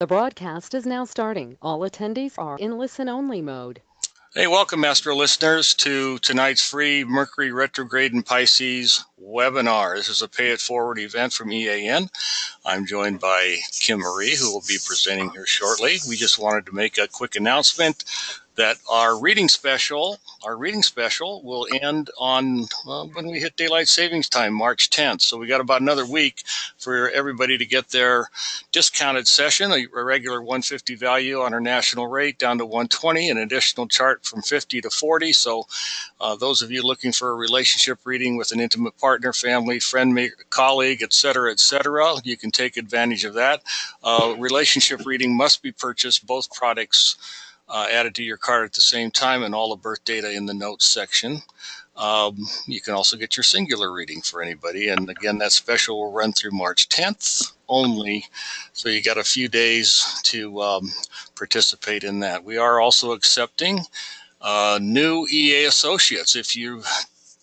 The broadcast is now starting. All attendees are in listen-only mode. Hey, welcome, Astro listeners, to tonight's free Mercury Retrograde and Pisces webinar. This is a pay it forward event from EAN. I'm joined by Kim Marie, who will be presenting here shortly. We just wanted to make a quick announcement that our reading special will end on when we hit daylight savings time, March 10th. So we got about another week for everybody to get their discounted session, a regular 150 value on our national rate down to 120, an additional chart from 50 to 40. So those of you looking for a relationship reading with an intimate partner, family, friend, colleague, etc., you can take advantage of that. Relationship reading must be purchased, both products added to your card at the same time, and all the birth data in the notes section. You can also get your singular reading for anybody. And again, that special will run through March 10th only. So you got a few days to participate in that. We are also accepting new EA associates. If you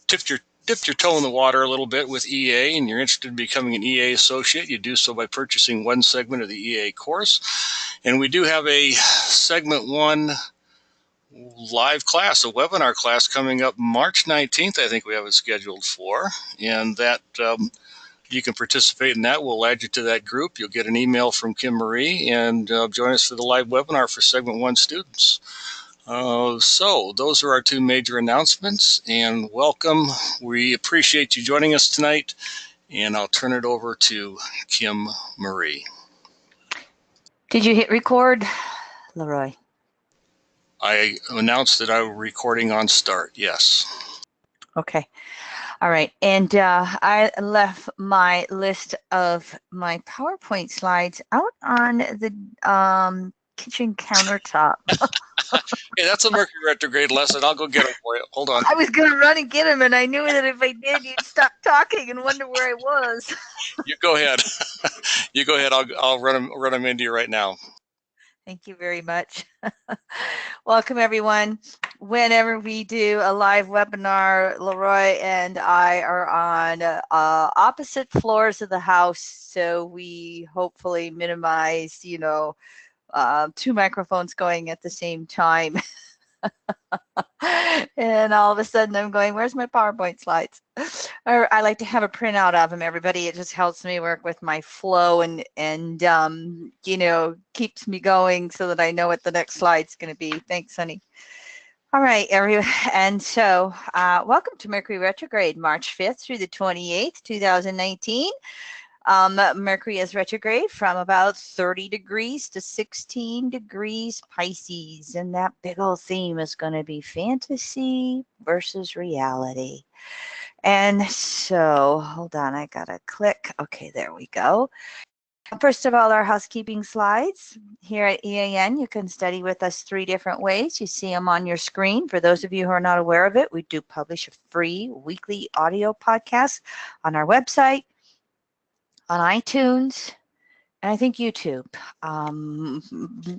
dipped your toe in the water a little bit with EA and you're interested in becoming an EA associate, you do so by purchasing one segment of the EA course. And we do have a segment 1 live class, a webinar class coming up March 19th, I think we have it scheduled for. And that you can participate in that. We'll add you to that group. You'll get an email from Kim Marie and join us for the live webinar for segment 1 students. So those are our two major announcements, and welcome. We appreciate you joining us tonight, and I'll turn it over to Kim Marie. Did you hit record, Leroy? I announced that I was recording on start, yes. Okay. All right. And I left my list of my PowerPoint slides out on the kitchen countertop. Hey, that's a Mercury retrograde lesson. I'll go get them for you. Hold on. I was going to run and get them, and I knew that if I did, you'd stop talking and wonder where I was. You go ahead. You go ahead. I'll run them into you right now. Thank you very much. Welcome, everyone. Whenever we do a live webinar, Leroy and I are on opposite floors of the house, so we hopefully minimize, two microphones going at the same time. And all of a sudden I'm going, where's my PowerPoint slides? Or I like to have a printout of them, everybody. It just helps me work with my flow and keeps me going so that I know what the next slide's going to be. Thanks, honey. All right, everyone. And so welcome to Mercury Retrograde, March 5th through the 28th, 2019. Mercury is retrograde from about 30 degrees to 16 degrees Pisces, and that big old theme is going to be fantasy versus reality. And so, hold on, I gotta click. Okay, there we go. First of all, our housekeeping slides. Here at EAN, you can study with us 3 different ways. You see them on your screen. For those of you who are not aware of it, we do publish a free weekly audio podcast on our website, on iTunes, and I think YouTube.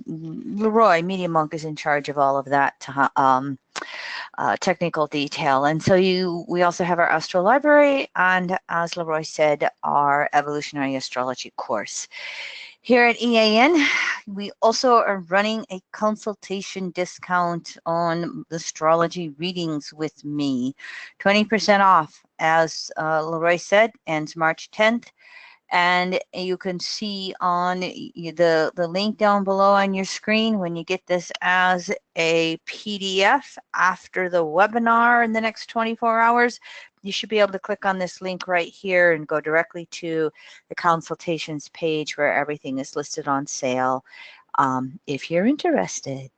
Leroy, Media Monk, is in charge of all of that technical detail. And so we also have our Astro Library and, as Leroy said, our Evolutionary Astrology course. Here at EAN, we also are running a consultation discount on astrology readings with me. 20% off, as Leroy said, ends March 10th. And you can see on the link down below on your screen when you get this as a PDF after the webinar in the next 24 hours, you should be able to click on this link right here and go directly to the consultations page where everything is listed on sale. If you're interested.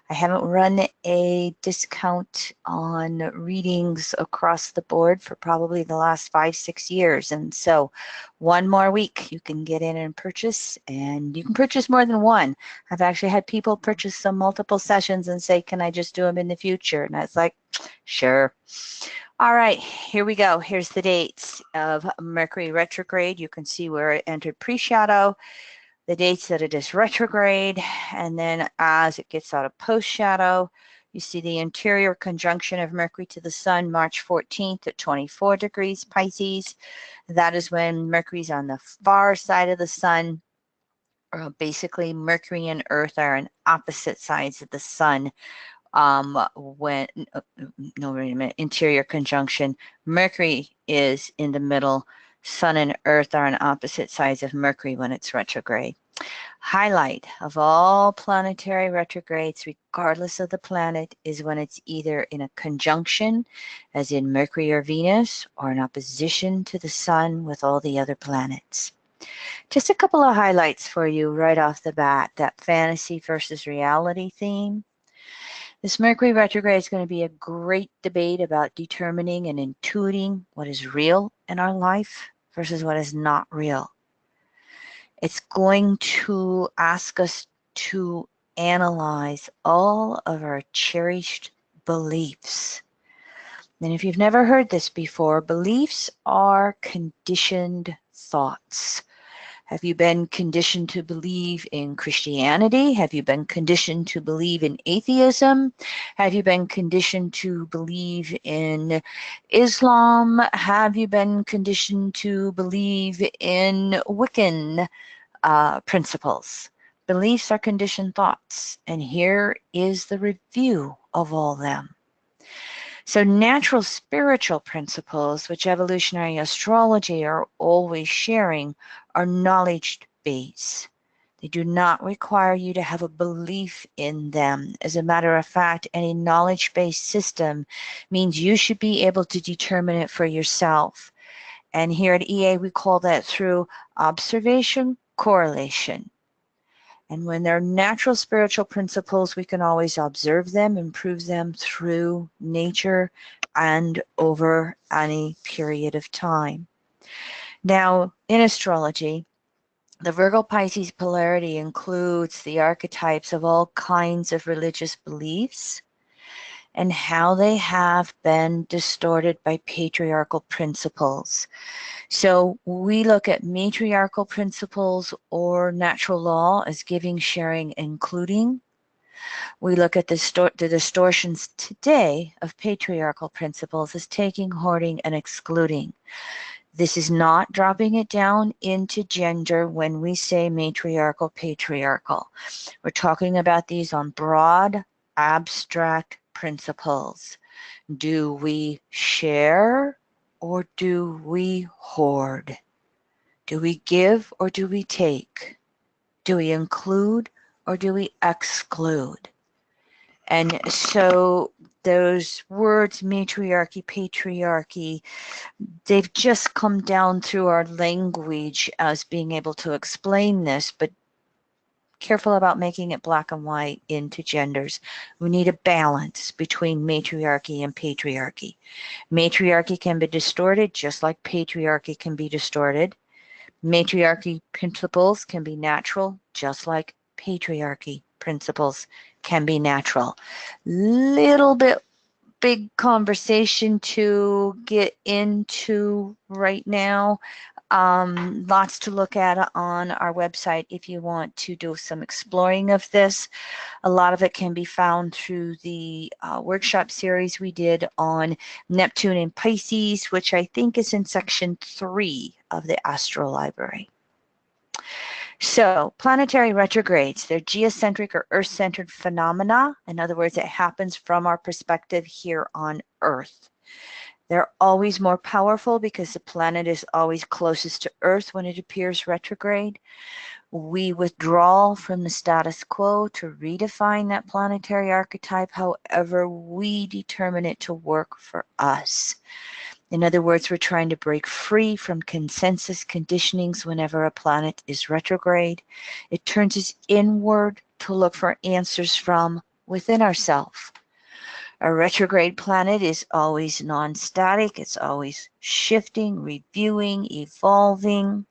I haven't run a discount on readings across the board for probably the last 5-6 years. And so one more week you can get in and purchase, and you can purchase more than one. I've actually had people purchase some multiple sessions and say, can I just do them in the future? And I was like, sure. All right, here we go. Here's the dates of Mercury retrograde. You can see where it entered pre-shadow, the dates that it is retrograde, and then as it gets out of post-shadow, you see the interior conjunction of Mercury to the Sun, March 14th at 24 degrees Pisces. That is when Mercury's on the far side of the Sun, basically Mercury and Earth are on opposite sides of the sun. When no, wait a minute, interior conjunction. Mercury is in the middle. Sun and Earth are on opposite sides of Mercury when it's retrograde. Highlight of all planetary retrogrades, regardless of the planet, is when it's either in a conjunction, as in Mercury or Venus, or in opposition to the sun with all the other planets. Just a couple of highlights for you right off the bat, that fantasy versus reality theme. This Mercury retrograde is going to be a great debate about determining and intuiting what is real in our life versus what is not real. It's going to ask us to analyze all of our cherished beliefs. And if you've never heard this before, beliefs are conditioned thoughts. Have you been conditioned to believe in Christianity? Have you been conditioned to believe in atheism? Have you been conditioned to believe in Islam? Have you been conditioned to believe in Wiccan principles? Beliefs are conditioned thoughts, and here is the review of all them. So natural spiritual principles, which evolutionary astrology are always sharing, are knowledge base. They do not require you to have a belief in them. As a matter of fact, any knowledge-based system means you should be able to determine it for yourself. And here at EA, we call that through observation correlation. And when they're natural spiritual principles, we can always observe them and prove them through nature and over any period of time. Now, in astrology, the Virgo Pisces polarity includes the archetypes of all kinds of religious beliefs and how they have been distorted by patriarchal principles. So we look at matriarchal principles or natural law as giving, sharing, including. We look at the distortions today of patriarchal principles as taking, hoarding, and excluding. This is not dropping it down into gender when we say matriarchal, patriarchal. We're talking about these on broad, abstract principles. Do we share or do we hoard? Do we give or do we take? Do we include or do we exclude? And so those words, matriarchy, patriarchy, they've just come down through our language as being able to explain this, but careful about making it black and white into genders. We need a balance between matriarchy and patriarchy. Matriarchy can be distorted just like patriarchy can be distorted. Matriarchy principles can be natural just like patriarchy principles can be natural. Little bit big conversation to get into right now. Lots to look at on our website if you want to do some exploring of this. A lot of it can be found through the workshop series we did on Neptune and Pisces, which I think is in section 3 of the Astro Library. So planetary retrogrades, they're geocentric or Earth-centered phenomena. In other words, it happens from our perspective here on Earth. They're always more powerful because the planet is always closest to Earth when it appears retrograde. We withdraw from the status quo to redefine that planetary archetype however we determine it to work for us. In other words, we're trying to break free from consensus conditionings whenever a planet is retrograde. It turns us inward to look for answers from within ourselves. A retrograde planet is always non-static. It's always shifting, reviewing, evolving.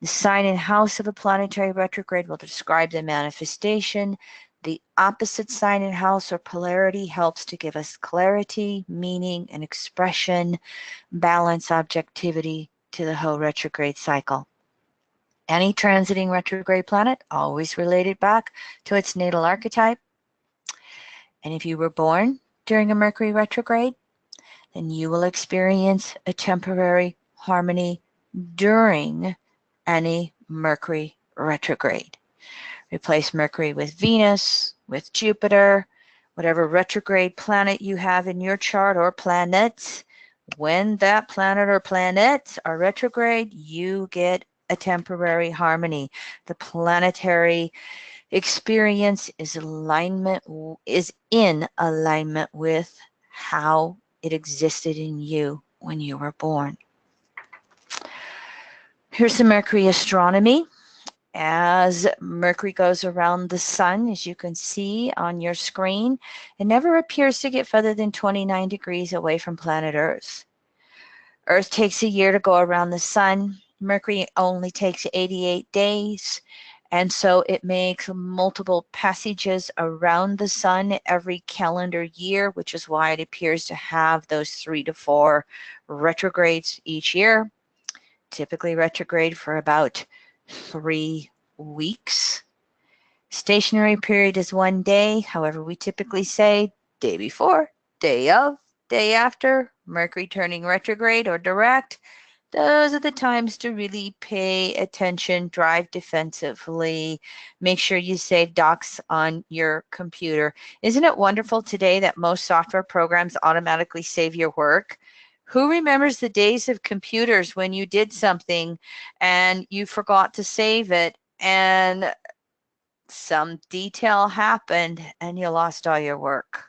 The sign and house of a planetary retrograde will describe the manifestation. The opposite sign and house or polarity helps to give us clarity, meaning, and expression, balance, objectivity to the whole retrograde cycle. Any transiting retrograde planet always related back to its natal archetype. And if you were born during a Mercury retrograde, then you will experience a temporary harmony during any Mercury retrograde. Replace Mercury with Venus, with Jupiter, whatever retrograde planet you have in your chart or planets. When that planet or planets are retrograde, you get a temporary harmony. The planetary experience is in alignment with how it existed in you when you were born. Here's the Mercury astronomy. As Mercury goes around the sun, as you can see on your screen, it never appears to get further than 29 degrees away from planet Earth. Earth takes a year to go around the sun. Mercury only takes 88 days. And so it makes multiple passages around the sun every calendar year, which is why it appears to have those 3 to 4 retrogrades each year. Typically retrograde for about 3 weeks. Stationary period is 1 day. However, we typically say day before, day of, day after, Mercury turning retrograde or direct. Those are the times to really pay attention, drive defensively, make sure you save docs on your computer. Isn't it wonderful today that most software programs automatically save your work? Who remembers the days of computers when you did something and you forgot to save it and some detail happened and you lost all your work?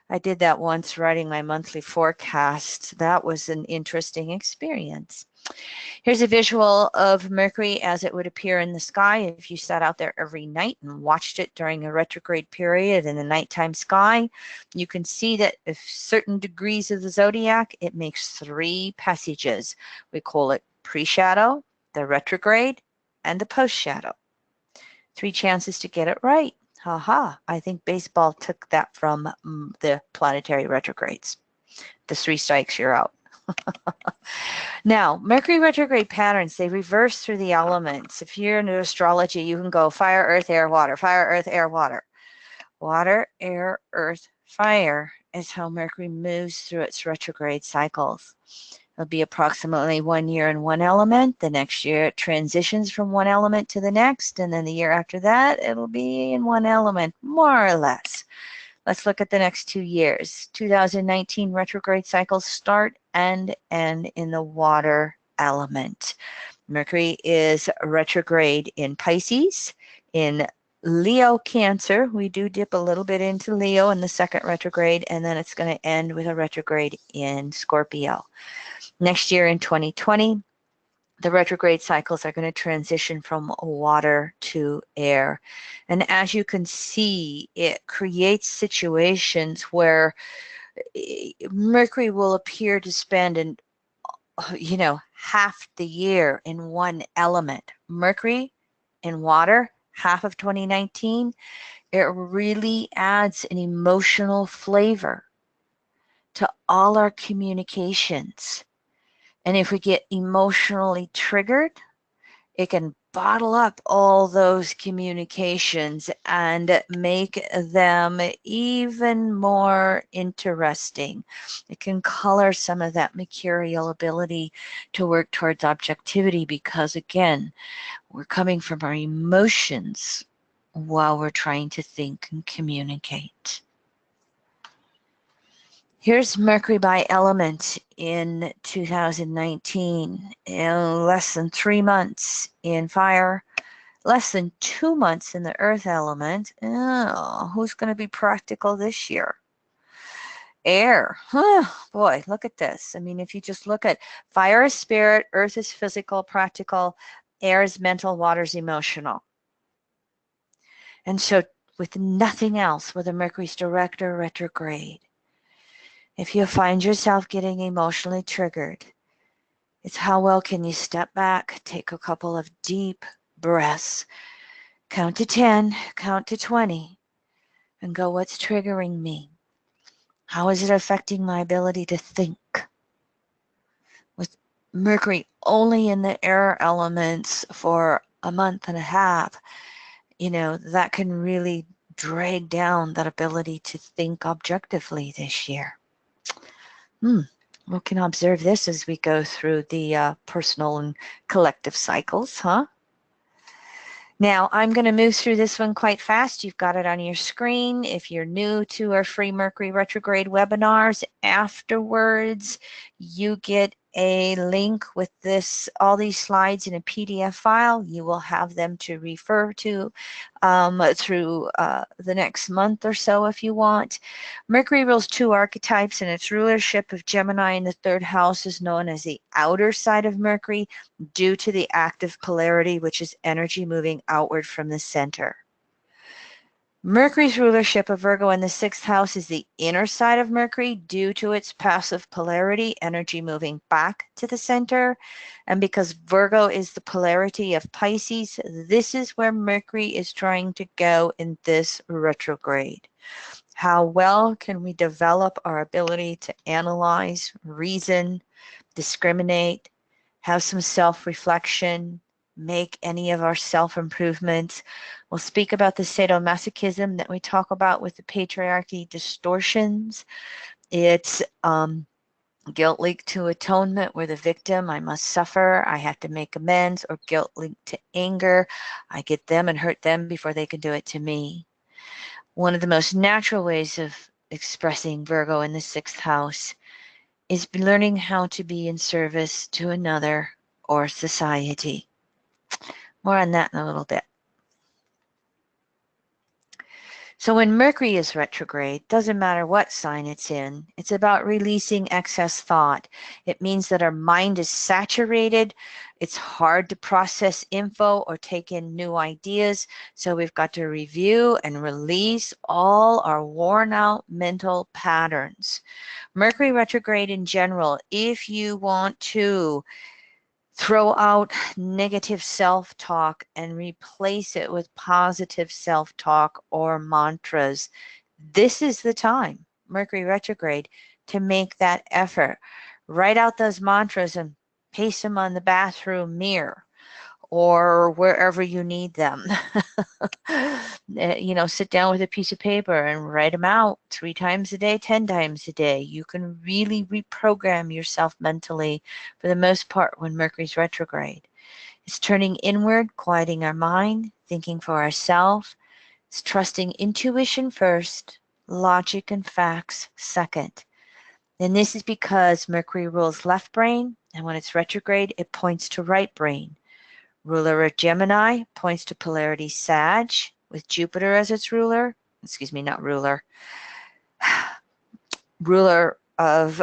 I did that once writing my monthly forecast. That was an interesting experience. Here's a visual of Mercury as it would appear in the sky if you sat out there every night and watched it during a retrograde period in the nighttime sky. You can see that if certain degrees of the zodiac, it makes 3 passages. We call it pre-shadow, the retrograde, and the post-shadow. 3 chances to get it right. Haha, I think baseball took that from the planetary retrogrades. The 3 strikes, you're out. Now, Mercury retrograde patterns, they reverse through the elements. If you're into astrology, you can go fire, earth, air, water, fire, earth, air, water. Water, air, earth, fire is how Mercury moves through its retrograde cycles. It'll be approximately 1 year in one element. The next year it transitions from one element to the next. And then the year after that, it'll be in one element, more or less. Let's look at the next 2 years. 2019 retrograde cycles start and end in the water element. Mercury is retrograde in Pisces, in Leo, Cancer. We do dip a little bit into Leo in the second retrograde, and then it's going to end with a retrograde in Scorpio. Next year in 2020, the retrograde cycles are going to transition from water to air. And as you can see, it creates situations where Mercury will appear to spend half the year in one element. Mercury in water, half of 2019, it really adds an emotional flavor to all our communications. And if we get emotionally triggered, it can bottle up all those communications and make them even more interesting. It can color some of that mercurial ability to work towards objectivity because, again, we're coming from our emotions while we're trying to think and communicate. Here's Mercury by element in 2019, in less than 3 months in fire, less than 2 months in the earth element. Oh, who's going to be practical this year? Air. Boy, look at this. I mean, if you just look at fire is spirit, earth is physical, practical, air is mental, water is emotional. And so with nothing else, whether Mercury's direct or retrograde, if you find yourself getting emotionally triggered, it's how well can you step back, take a couple of deep breaths, count to 10, count to 20, and go, what's triggering me? How is it affecting my ability to think? With Mercury only in the air elements for a month and a half, that can really drag down that ability to think objectively this year. We can observe this as we go through the personal and collective cycles, huh? Now, I'm going to move through this one quite fast. You've got it on your screen. If you're new to our free Mercury retrograde webinars, afterwards, you get a link with all these slides in a PDF file. You will have them to refer to through the next month or so if you want. Mercury rules 2 archetypes, and its rulership of Gemini in the 3rd house is known as the outer side of Mercury, due to the active polarity, which is energy moving outward from the center. Mercury's rulership of Virgo in the 6th house is the inner side of Mercury, due to its passive polarity, energy moving back to the center. And because Virgo is the polarity of Pisces, this is where Mercury is trying to go in this retrograde. How well can we develop our ability to analyze, reason, discriminate, have some self-reflection, make any of our self-improvements? We'll speak about the sadomasochism that we talk about with the patriarchy distortions. It's guilt linked to atonement, where the victim, I must suffer, I have to make amends, or guilt linked to anger, I get them and hurt them before they can do it to me. One of the most natural ways of expressing Virgo in the 6th house is learning how to be in service to another or society. More on that in a little bit. So when Mercury is retrograde, doesn't matter what sign it's in, it's about releasing excess thought. It means that our mind is saturated. It's hard to process info or take in new ideas. So we've got to review and release all our worn out mental patterns. Mercury retrograde in general, if you want to throw out negative self-talk and replace it with positive self-talk or mantras, this is the time, Mercury retrograde, to make that effort. Write out those mantras and paste them on the bathroom mirror or wherever you need them. Sit down with a piece of paper and write them out 3 times a day, 10 times a day. You can really reprogram yourself mentally for the most part when Mercury's retrograde. It's turning inward, quieting our mind, thinking for ourselves. It's trusting intuition first, logic and facts second. And this is because Mercury rules left brain, and when it's retrograde, it points to right brain. Ruler of Gemini points to polarity Sag, with Jupiter as its ruler. Excuse me, not ruler. Ruler of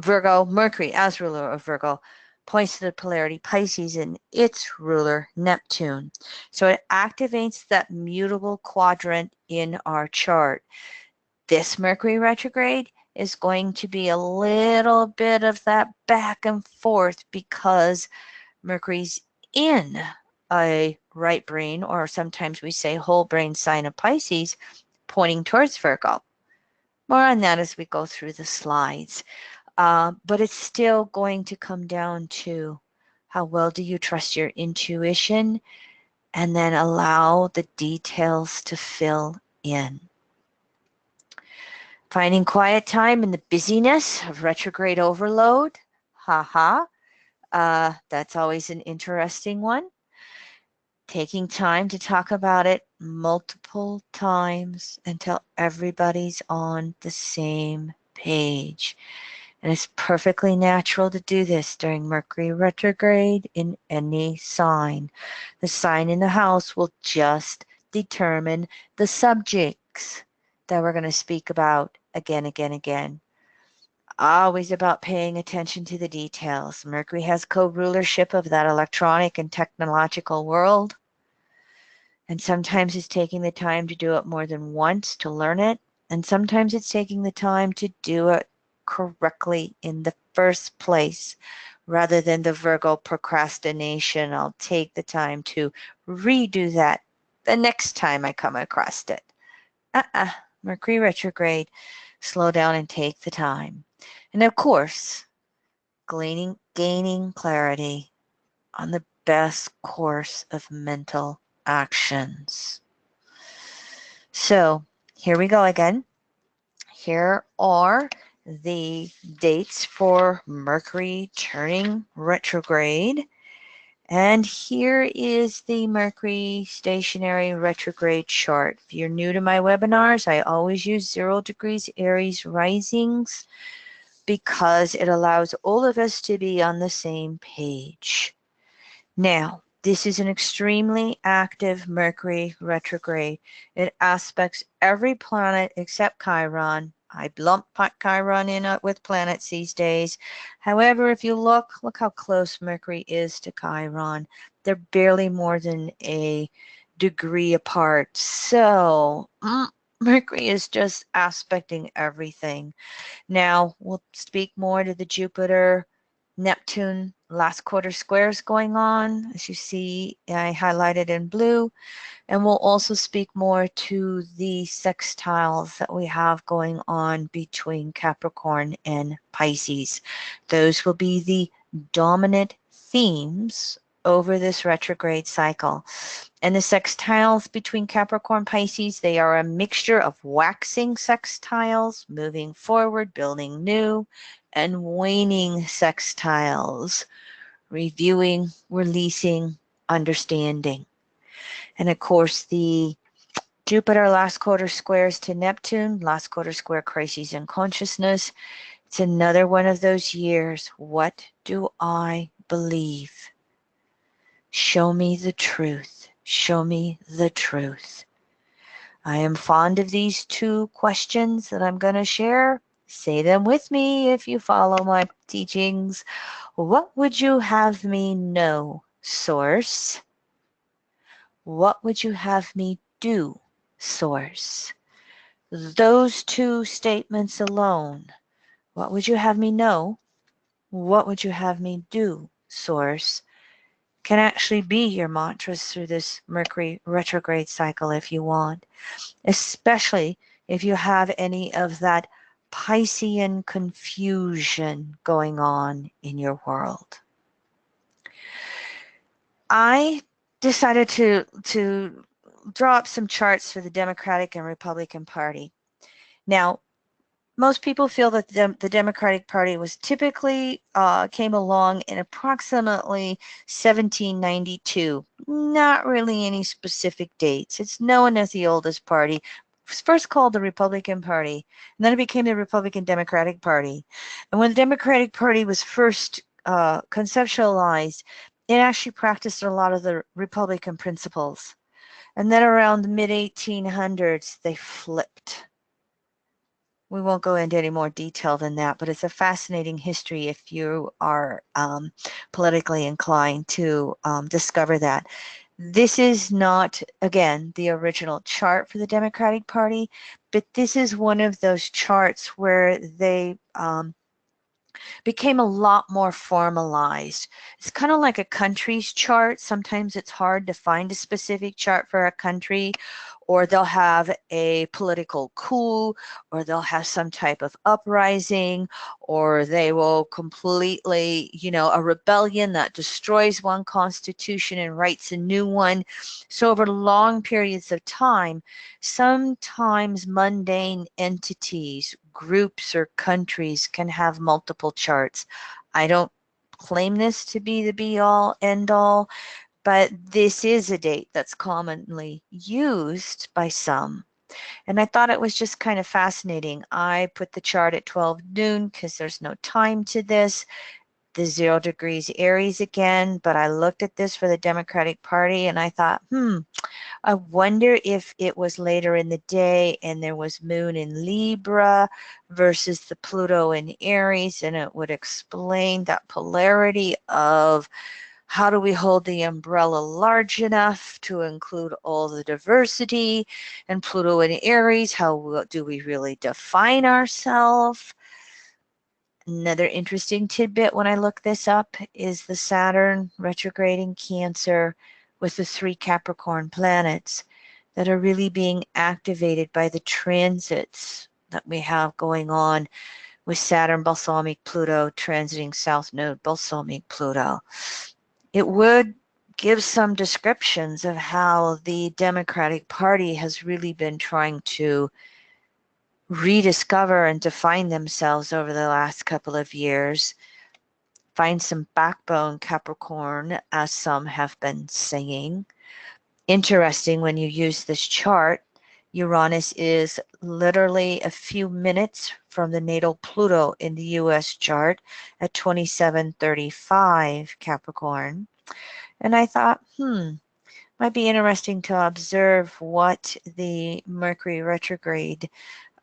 Virgo, Mercury as ruler of Virgo, points to the polarity Pisces and its ruler Neptune. So it activates that mutable quadrant in our chart. This Mercury retrograde is going to be a little bit of that back and forth because Mercury's in a right brain, or sometimes we say whole brain sign of Pisces, pointing towards Virgo. More on that as we go through the slides. But it's still going to come down to how well do you trust your intuition, and then allow the details to fill in. Finding quiet time in the busyness of retrograde overload. That's always an interesting one. Taking time to talk about it multiple times until everybody's on the same page. And it's perfectly natural to do this during Mercury retrograde in any sign. The sign in the house will just determine the subjects that we're going to speak about again. Always about paying attention to the details. Mercury has co-rulership of that electronic and technological world. And sometimes it's taking the time to do it more than once to learn it. And sometimes it's taking the time to do it correctly in the first place, rather than the Virgo procrastination. I'll take the time to redo that the next time I come across it. Mercury retrograde. Slow down and take the time. And of course, gaining clarity on the best course of mental actions. So here we go again. Here are the dates for Mercury turning retrograde. And here is the Mercury stationary retrograde chart. If you're new to my webinars, I always use 0 degrees Aries risings because it allows all of us to be on the same page. Now, this is an extremely active Mercury retrograde. It aspects every planet except Chiron. I lump Chiron in with planets these days. However, if you look how close Mercury is to Chiron. They're barely more than a degree apart. So, Mercury is just aspecting everything. Now, we'll speak more to the Jupiter, Neptune last quarter squares going on. As you see, I highlighted in blue. And we'll also speak more to the sextiles that we have going on between Capricorn and Pisces. Those will be the dominant themes over this retrograde cycle. And the sextiles between Capricorn and Pisces, they are a mixture of waxing sextiles, moving forward, building new, and waning sextiles, reviewing, releasing, understanding. And of course, the Jupiter last quarter squares to Neptune, last quarter square crises in consciousness. It's another one of those years. What do I believe? Show me the truth. Show me the truth. I am fond of these two questions that I'm going to share. Say them with me if you follow my teachings. What would you have me know, Source? What would you have me do, Source? Those two statements alone. What would you have me know? What would you have me do, Source? Can actually be your mantras through this Mercury retrograde cycle if you want, especially if you have any of that Piscean confusion going on in your world. I decided to draw up some charts for the Democratic and Republican Party. Now, most people feel that the Democratic Party was typically came along in approximately 1792. Not really any specific dates. It's known as the oldest party. It was first called the Republican Party, and then it became the Republican Democratic Party. And when the Democratic Party was first conceptualized, it actually practiced a lot of the Republican principles. And then around the mid-1800s, they flipped. We won't go into any more detail than that, but it's a fascinating history if you are politically inclined to discover that. This is not, again, the original chart for the Democratic Party, but this is one of those charts where they became a lot more formalized. It's kind of like a country's chart. Sometimes it's hard to find a specific chart for a country, or they'll have a political coup, or they'll have some type of uprising, or they will completely, a rebellion that destroys one constitution and writes a new one. So over long periods of time, sometimes mundane entities, groups, or countries can have multiple charts. I don't claim this to be the be-all, end-all, but this is a date that's commonly used by some. And I thought it was just kind of fascinating. I put the chart at 12 noon because there's no time to this. The 0 degrees Aries again, but I looked at this for the Democratic Party and I thought, I wonder if it was later in the day and there was Moon in Libra versus the Pluto in Aries, and it would explain that polarity of how do we hold the umbrella large enough to include all the diversity, and Pluto in Aries, how do we really define ourselves? Another interesting tidbit when I look this up is the Saturn retrograding Cancer with the 3 Capricorn planets that are really being activated by the transits that we have going on with Saturn balsamic Pluto transiting South Node balsamic Pluto. It would give some descriptions of how the Democratic Party has really been trying to rediscover and define themselves over the last couple of years. Find some backbone, Capricorn, as some have been saying. Interesting, when you use this chart, Uranus is literally a few minutes from the natal Pluto in the US chart at 2735 Capricorn. And I thought, might be interesting to observe what the Mercury retrograde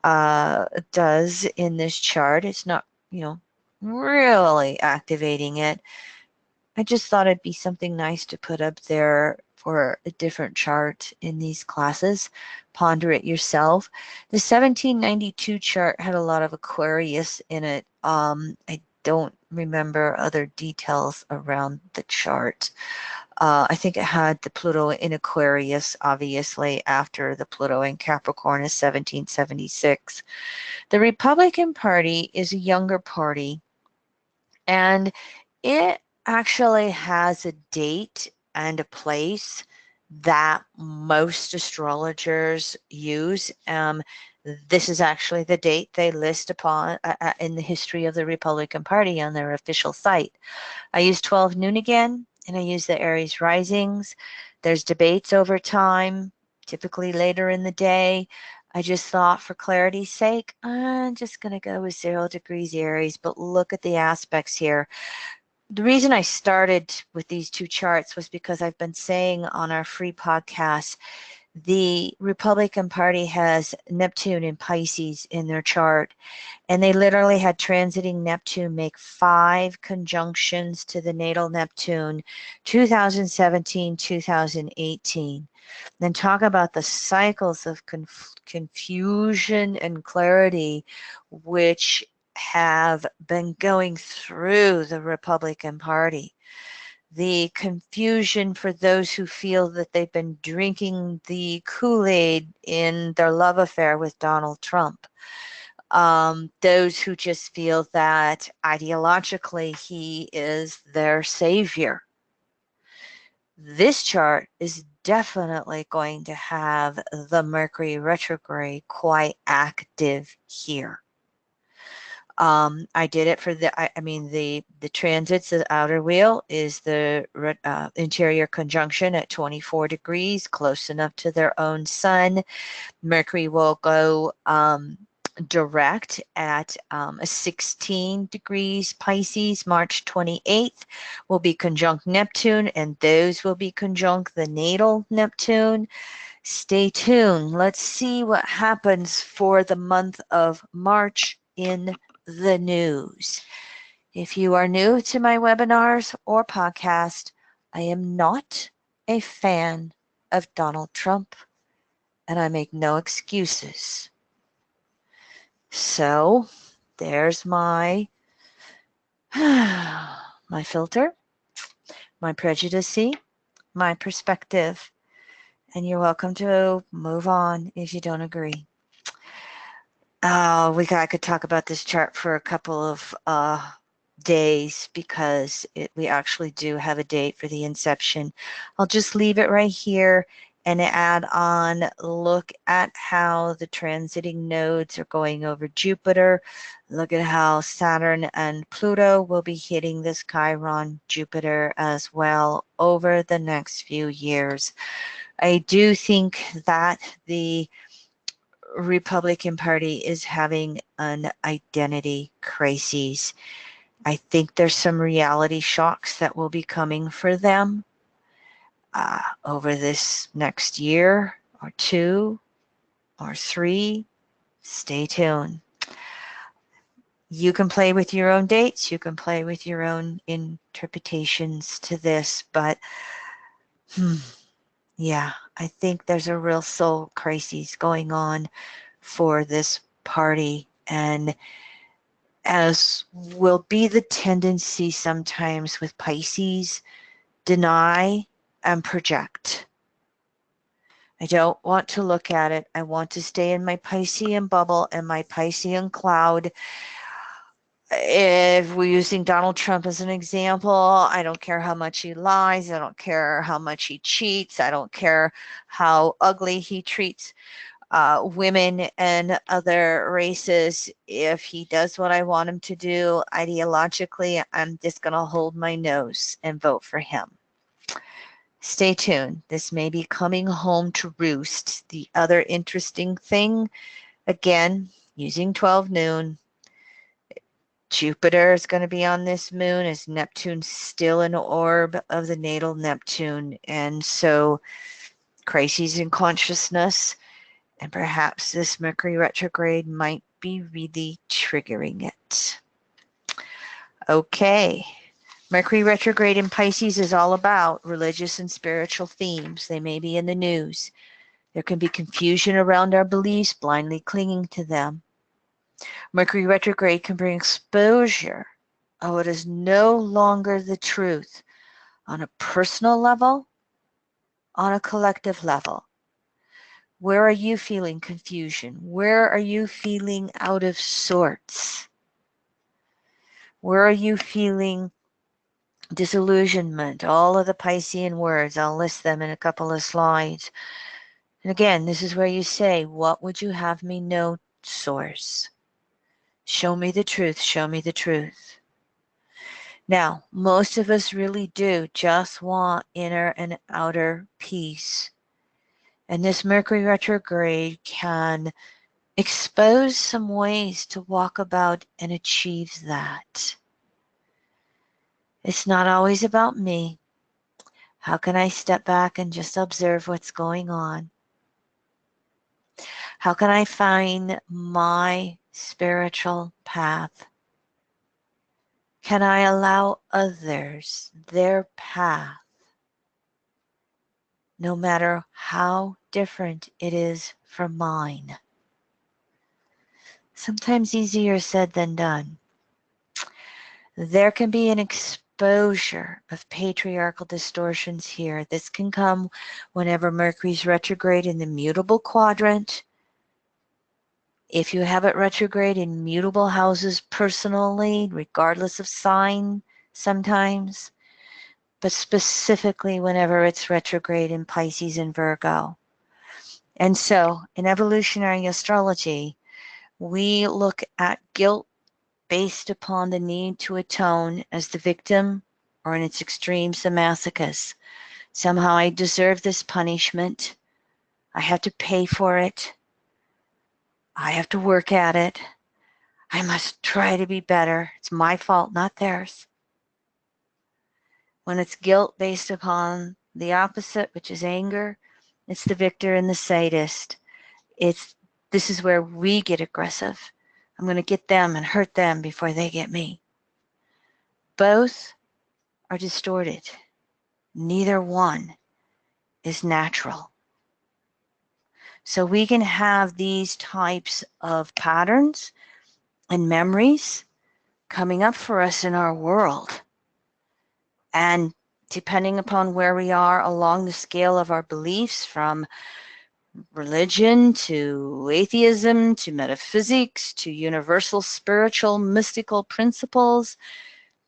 does in this chart. It's not, really activating it. I just thought it'd be something nice to put up there for a different chart in these classes. Ponder it yourself. The 1792 chart had a lot of Aquarius in it. I don't remember other details around the chart. I think it had the Pluto in Aquarius, obviously, after the Pluto in Capricorn is 1776. The Republican Party is a younger party, and it actually has a date and a place that most astrologers use. This is actually the date they list upon in the history of the Republican Party on their official site. I use 12 noon again, and I use the Aries risings. There's debates over time, typically later in the day. I just thought, for clarity's sake, I'm just going to go with 0 degrees Aries, but look at the aspects here. The reason I started with these two charts was because I've been saying on our free podcast, the Republican Party has Neptune in Pisces in their chart, and they literally had transiting Neptune make 5 conjunctions to the natal Neptune, 2017, 2018. Then talk about the cycles of confusion and clarity, which have been going through the Republican Party. The confusion for those who feel that they've been drinking the Kool-Aid in their love affair with Donald Trump. Those who just feel that ideologically he is their savior. This chart is definitely going to have the Mercury retrograde quite active here. I did it for the transits. The outer wheel is the interior conjunction at 24 degrees, close enough to their own sun. Mercury will go direct at 16 degrees Pisces. March 28th will be conjunct Neptune, and those will be conjunct the natal Neptune. Stay tuned. Let's see what happens for the month of March in the news. If you are new to my webinars or podcast, I am not a fan of Donald Trump, and I make no excuses. So there's my my filter, my prejudice, my perspective, and you're welcome to move on if you don't agree. I could talk about this chart for a couple of days because we actually do have a date for the inception. I'll just leave it right here and add on, look at how the transiting nodes are going over Jupiter. Look at how Saturn and Pluto will be hitting this Chiron Jupiter as well over the next few years. I do think that the Republican Party is having an identity crisis. I think there's some reality shocks that will be coming for them over this next year or 2 or 3. Stay tuned. You can play with your own dates. You can play with your own interpretations to this, but yeah, I think there's a real soul crisis going on for this party, and as will be the tendency sometimes with Pisces, deny and project. I don't want to look at it. I want to stay in my Piscean bubble and my Piscean cloud. If we're using Donald Trump as an example, I don't care how much he lies. I don't care how much he cheats. I don't care how ugly he treats women and other races. If he does what I want him to do, ideologically, I'm just going to hold my nose and vote for him. Stay tuned. This may be coming home to roost. The other interesting thing, again, using 12 noon, Jupiter is going to be on this moon as Neptune's still an orb of the natal Neptune. And so crises in consciousness, and perhaps this Mercury retrograde might be really triggering it. Okay. Mercury retrograde in Pisces is all about religious and spiritual themes. They may be in the news. There can be confusion around our beliefs, blindly clinging to them. Mercury retrograde can bring exposure of what is no longer the truth on a personal level, on a collective level. Where are you feeling confusion? Where are you feeling out of sorts? Where are you feeling disillusionment? All of the Piscean words, I'll list them in a couple of slides. And again, this is where you say, what would you have me know, source? Show me the truth, show me the truth. Now, most of us really do just want inner and outer peace. And this Mercury retrograde can expose some ways to walk about and achieve that. It's not always about me. How can I step back and just observe what's going on? How can I find my spiritual path? Can I allow others their path, no matter how different it is from mine? Sometimes easier said than done. There can be an exposure of patriarchal distortions here. This can come whenever Mercury's retrograde in the mutable quadrant. If you have it retrograde in mutable houses personally, regardless of sign sometimes, but specifically whenever it's retrograde in Pisces and Virgo. And so in evolutionary astrology, we look at guilt based upon the need to atone as the victim, or in its extremes, the masochist. Somehow I deserve this punishment. I have to pay for it. I have to work at it. I must try to be better. It's my fault, not theirs. When it's guilt based upon the opposite, which is anger, it's the victor and the sadist. This is where we get aggressive. I'm going to get them and hurt them before they get me. Both are distorted. Neither one is natural. So we can have these types of patterns and memories coming up for us in our world. And depending upon where we are along the scale of our beliefs, from religion to atheism to metaphysics to universal spiritual mystical principles,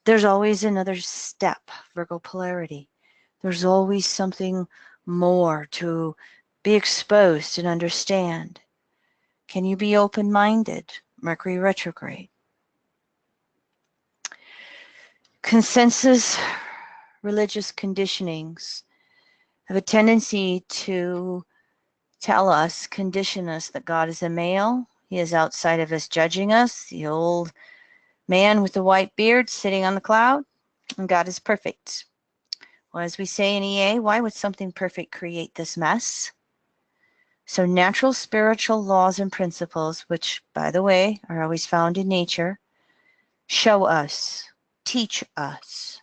there's always another step, Virgo polarity. There's always something more to be exposed and understand. Can you be open-minded? Mercury retrograde. Consensus religious conditionings have a tendency to tell us, condition us that God is a male. He is outside of us judging us. The old man with the white beard sitting on the cloud, and God is perfect. Well, as we say in EA, why would something perfect create this mess? So natural spiritual laws and principles, which, by the way, are always found in nature, show us, teach us.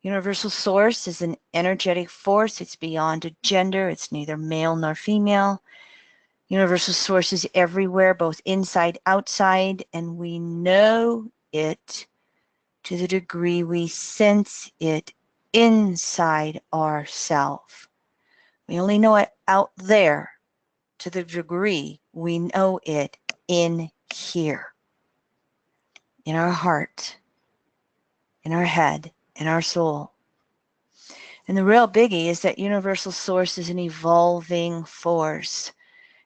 Universal source is an energetic force. It's beyond a gender. It's neither male nor female. Universal source is everywhere, both inside, outside, and we know it to the degree we sense it inside ourselves. We only know it out there to the degree we know it in here, in our heart, in our head, in our soul. And the real biggie is that universal source is an evolving force.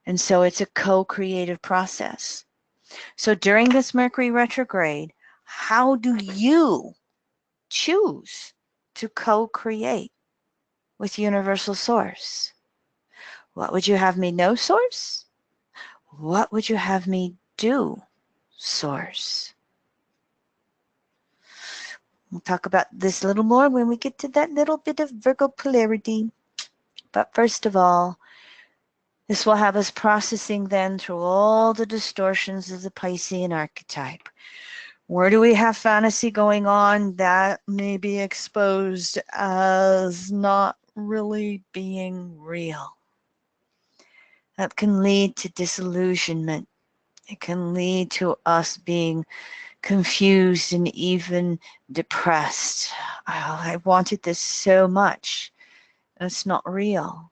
And so it's a co-creative process. So during this Mercury retrograde, how do you choose to co-create with Universal Source? What would you have me know, Source? What would you have me do, Source? We'll talk about this a little more when we get to that little bit of Virgo polarity. But first of all, this will have us processing then through all the distortions of the Piscean archetype. Where do we have fantasy going on that may be exposed as not really being real? That can lead to disillusionment. It can lead to us being confused and even depressed. Oh, I wanted this so much, and it's not real.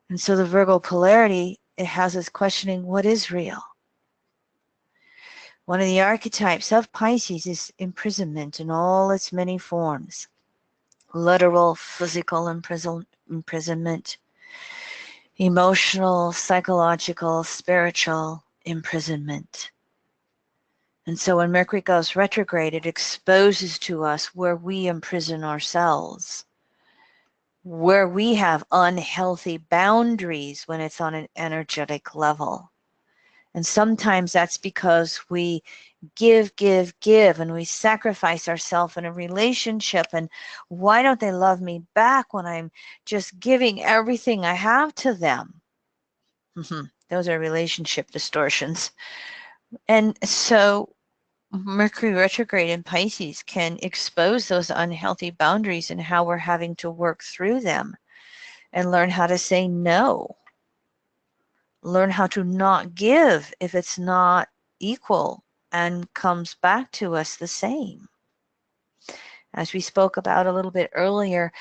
And so the Virgo polarity, it has us questioning what is real. One of the archetypes of Pisces is imprisonment in all its many forms. Literal, physical imprisonment, emotional, psychological, spiritual imprisonment. And so when Mercury goes retrograde, it exposes to us where we imprison ourselves, where we have unhealthy boundaries when it's on an energetic level. And sometimes that's because we give, and we sacrifice ourselves in a relationship. And why don't they love me back when I'm just giving everything I have to them? Those are relationship distortions. And so Mercury retrograde in Pisces can expose those unhealthy boundaries and how we're having to work through them and learn how to say no. Learn how to not give if it's not equal and comes back to us the same. As we spoke about a little bit earlier,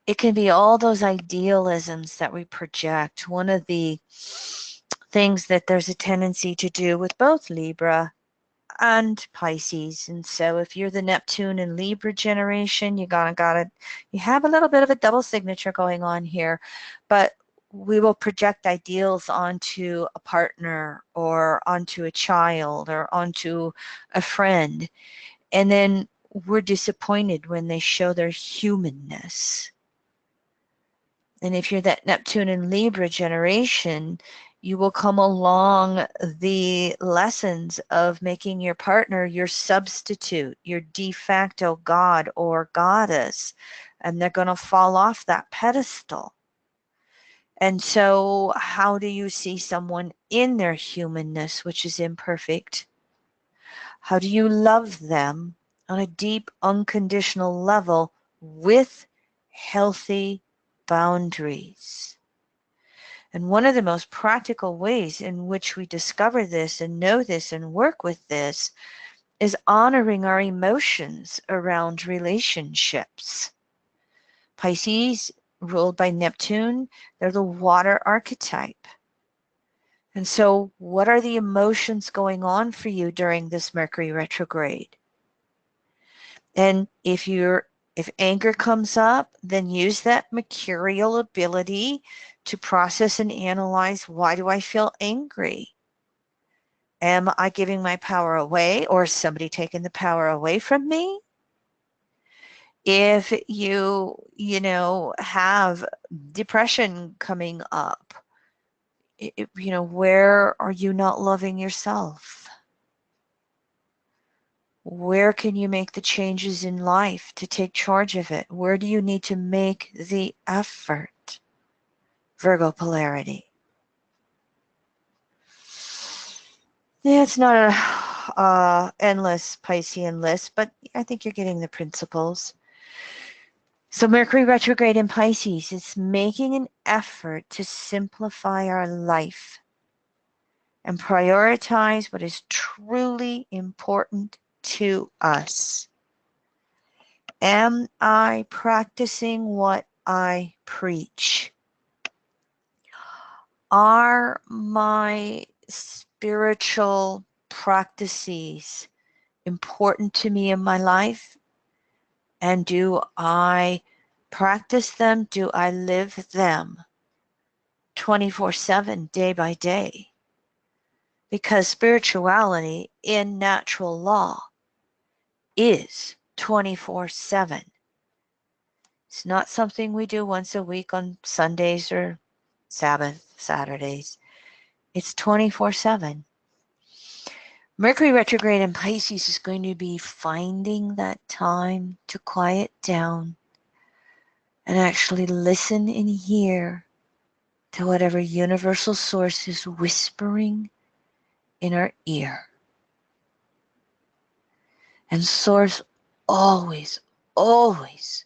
it can be all those idealisms that we project. One of the things that there's a tendency to do with both Libra and Pisces. And so if you're the Neptune and Libra generation, you have a little bit of a double signature going on here, but we will project ideals onto a partner or onto a child or onto a friend. And then we're disappointed when they show their humanness. And if you're that Neptune and Libra generation, you will come along the lessons of making your partner your substitute, your de facto god or goddess, and they're going to fall off that pedestal. And so how do you see someone in their humanness, which is imperfect? How do you love them on a deep, unconditional level with healthy boundaries? And one of the most practical ways in which we discover this and know this and work with this is honoring our emotions around relationships. Pisces, ruled by Neptune, they're the water archetype. And so what are the emotions going on for you during this Mercury retrograde? And if anger comes up, then use that mercurial ability to process and analyze, why do I feel angry? Am I giving my power away, or is somebody taking the power away from me? If you have depression coming up, where are you not loving yourself? Where can you make the changes in life to take charge of it? Where do you need to make the effort? Virgo polarity. Yeah, it's not a endless Piscean list, but I think you're getting the principles. So Mercury retrograde in Pisces is making an effort to simplify our life and prioritize what is truly important to us. Am I practicing what I preach? Are my spiritual practices important to me in my life? And do I practice them? Do I live them? 24/7, day by day. Because spirituality in natural law is 24/7. It's not something we do once a week on Sundays or Sabbath, Saturdays. It's 24/7. Mercury retrograde in Pisces is going to be finding that time to quiet down and actually listen and hear to whatever universal source is whispering in our ear. And source always, always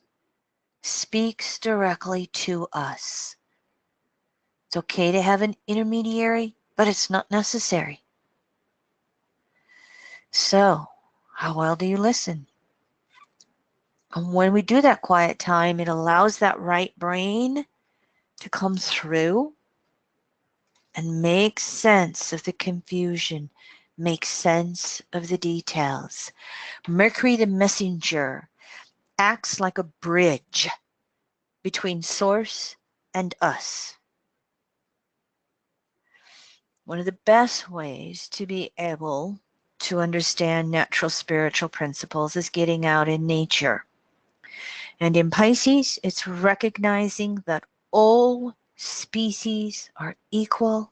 speaks directly to us. It's okay to have an intermediary, but it's not necessary. So, how well do you listen? And when we do that quiet time, it allows that right brain to come through and make sense of the confusion, make sense of the details. Mercury, the messenger, acts like a bridge between source and us. One of the best ways to be able to understand natural spiritual principles is getting out in nature. And in Pisces, it's recognizing that all species are equal.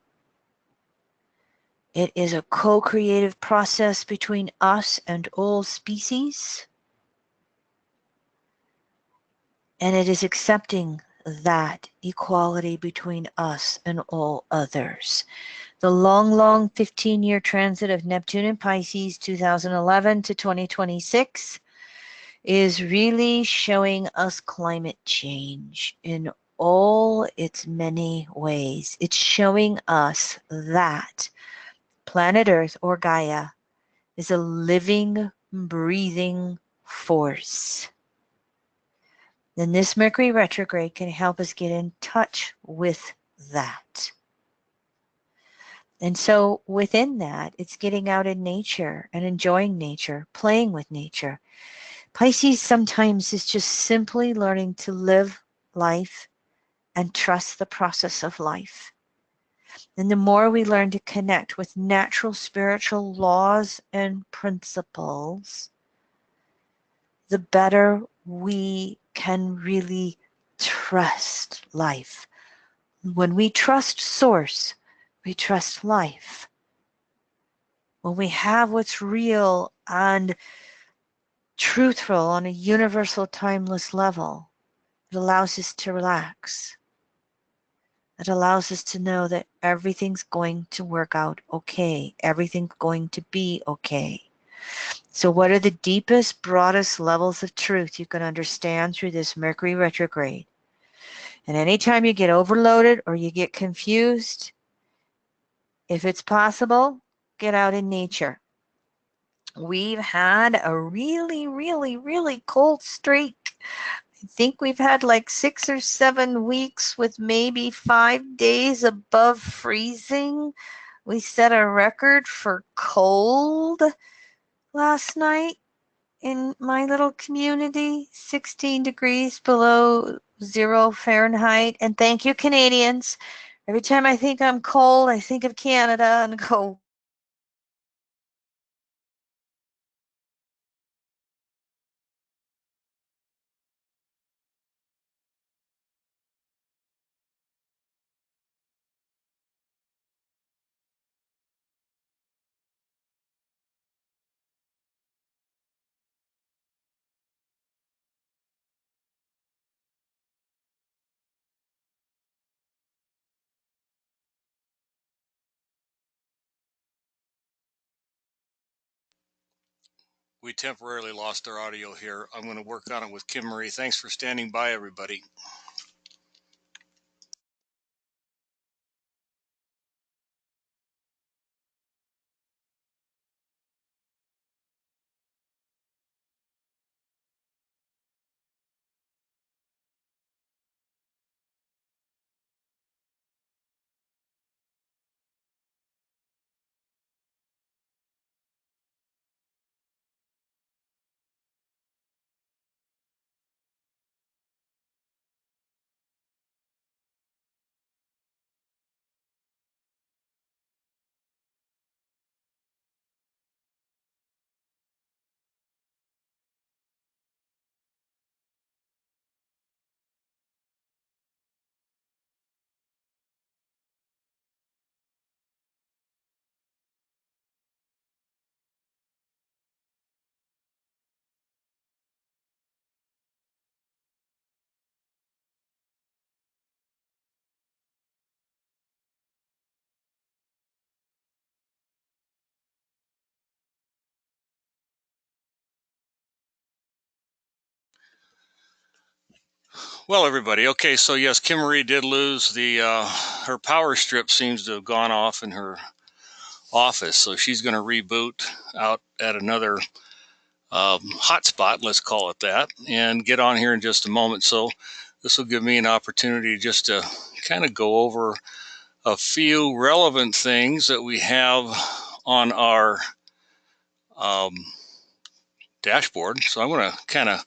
It is a co-creative process between us and all species. And it is accepting that equality between us and all others. The long 15-year transit of Neptune in Pisces, 2011 to 2026, is really showing us climate change in all its many ways. It's showing us that planet Earth, or Gaia, is a living, breathing force. And this Mercury retrograde can help us get in touch with that. And so within that, it's getting out in nature and enjoying nature, playing with nature. Pisces sometimes is just simply learning to live life and trust the process of life. And the more we learn to connect with natural spiritual laws and principles, the better we can really trust life. When we trust source, we trust life. When we have what's real and truthful on a universal, timeless level, it allows us to relax. It allows us to know that everything's going to work out okay. Everything's going to be okay. So what are the deepest, broadest levels of truth you can understand through this Mercury retrograde? And anytime you get overloaded or you get confused, if it's possible, get out in nature. We've had a really cold streak. I think we've had like 6 or 7 weeks with maybe 5 days above freezing. We set a record for cold last night in my little community, 16 degrees below 0 Fahrenheit. And thank you, Canadians. Every time I think I'm cold, I think of Canada and go, We temporarily lost our audio here. I'm going to work on it with Kim Marie. Thanks for standing by, everybody. Well, everybody, okay, so yes, Kim Marie did lose the, her power strip seems to have gone off in her office, so she's going to reboot out at another hotspot, let's call it that, and get on here in just a moment. So this will give me an opportunity just to kind of go over a few relevant things that we have on our dashboard. So I'm going to kind of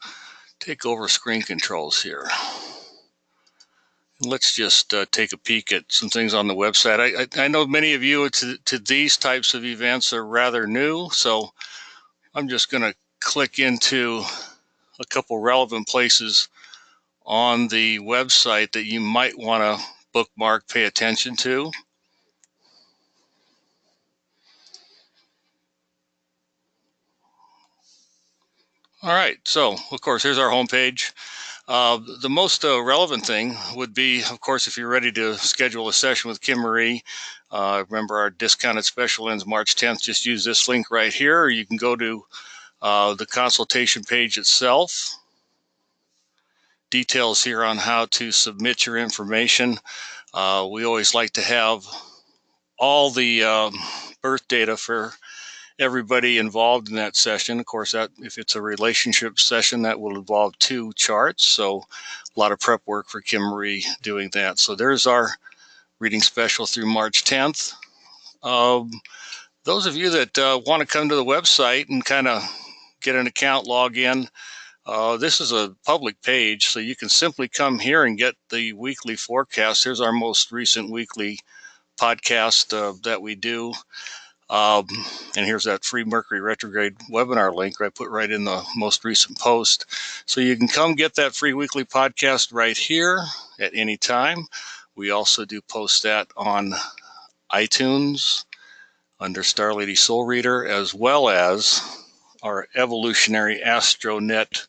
take over screen controls here. Let's just take a peek at some things on the website. I know many of you to these types of events are rather new, so I'm just going to click into a couple relevant places on the website that you might want to bookmark, pay attention to. All right, so of course, here's our homepage. The most relevant thing would be, of course, if you're ready to schedule a session with Kim Marie. Remember, our discounted special ends March 10th. Just use this link right here, or you can go to the consultation page itself. Details here on how to submit your information. We always like to have all the birth data for everybody involved in that session. Of course, that if it's a relationship session, that will involve 2 charts. So a lot of prep work for Kim Marie doing that. So there's our reading special through March 10th. Those of you that want to come to the website and kind of get an account, log in, this is a public page, so you can simply come here and get the weekly forecast. Here's our most recent weekly podcast that we do. And here's that free Mercury Retrograde webinar link I put right in the most recent post. So you can come get that free weekly podcast right here at any time. We also do post that on iTunes under Star Lady Soul Reader, as well as our Evolutionary Astronet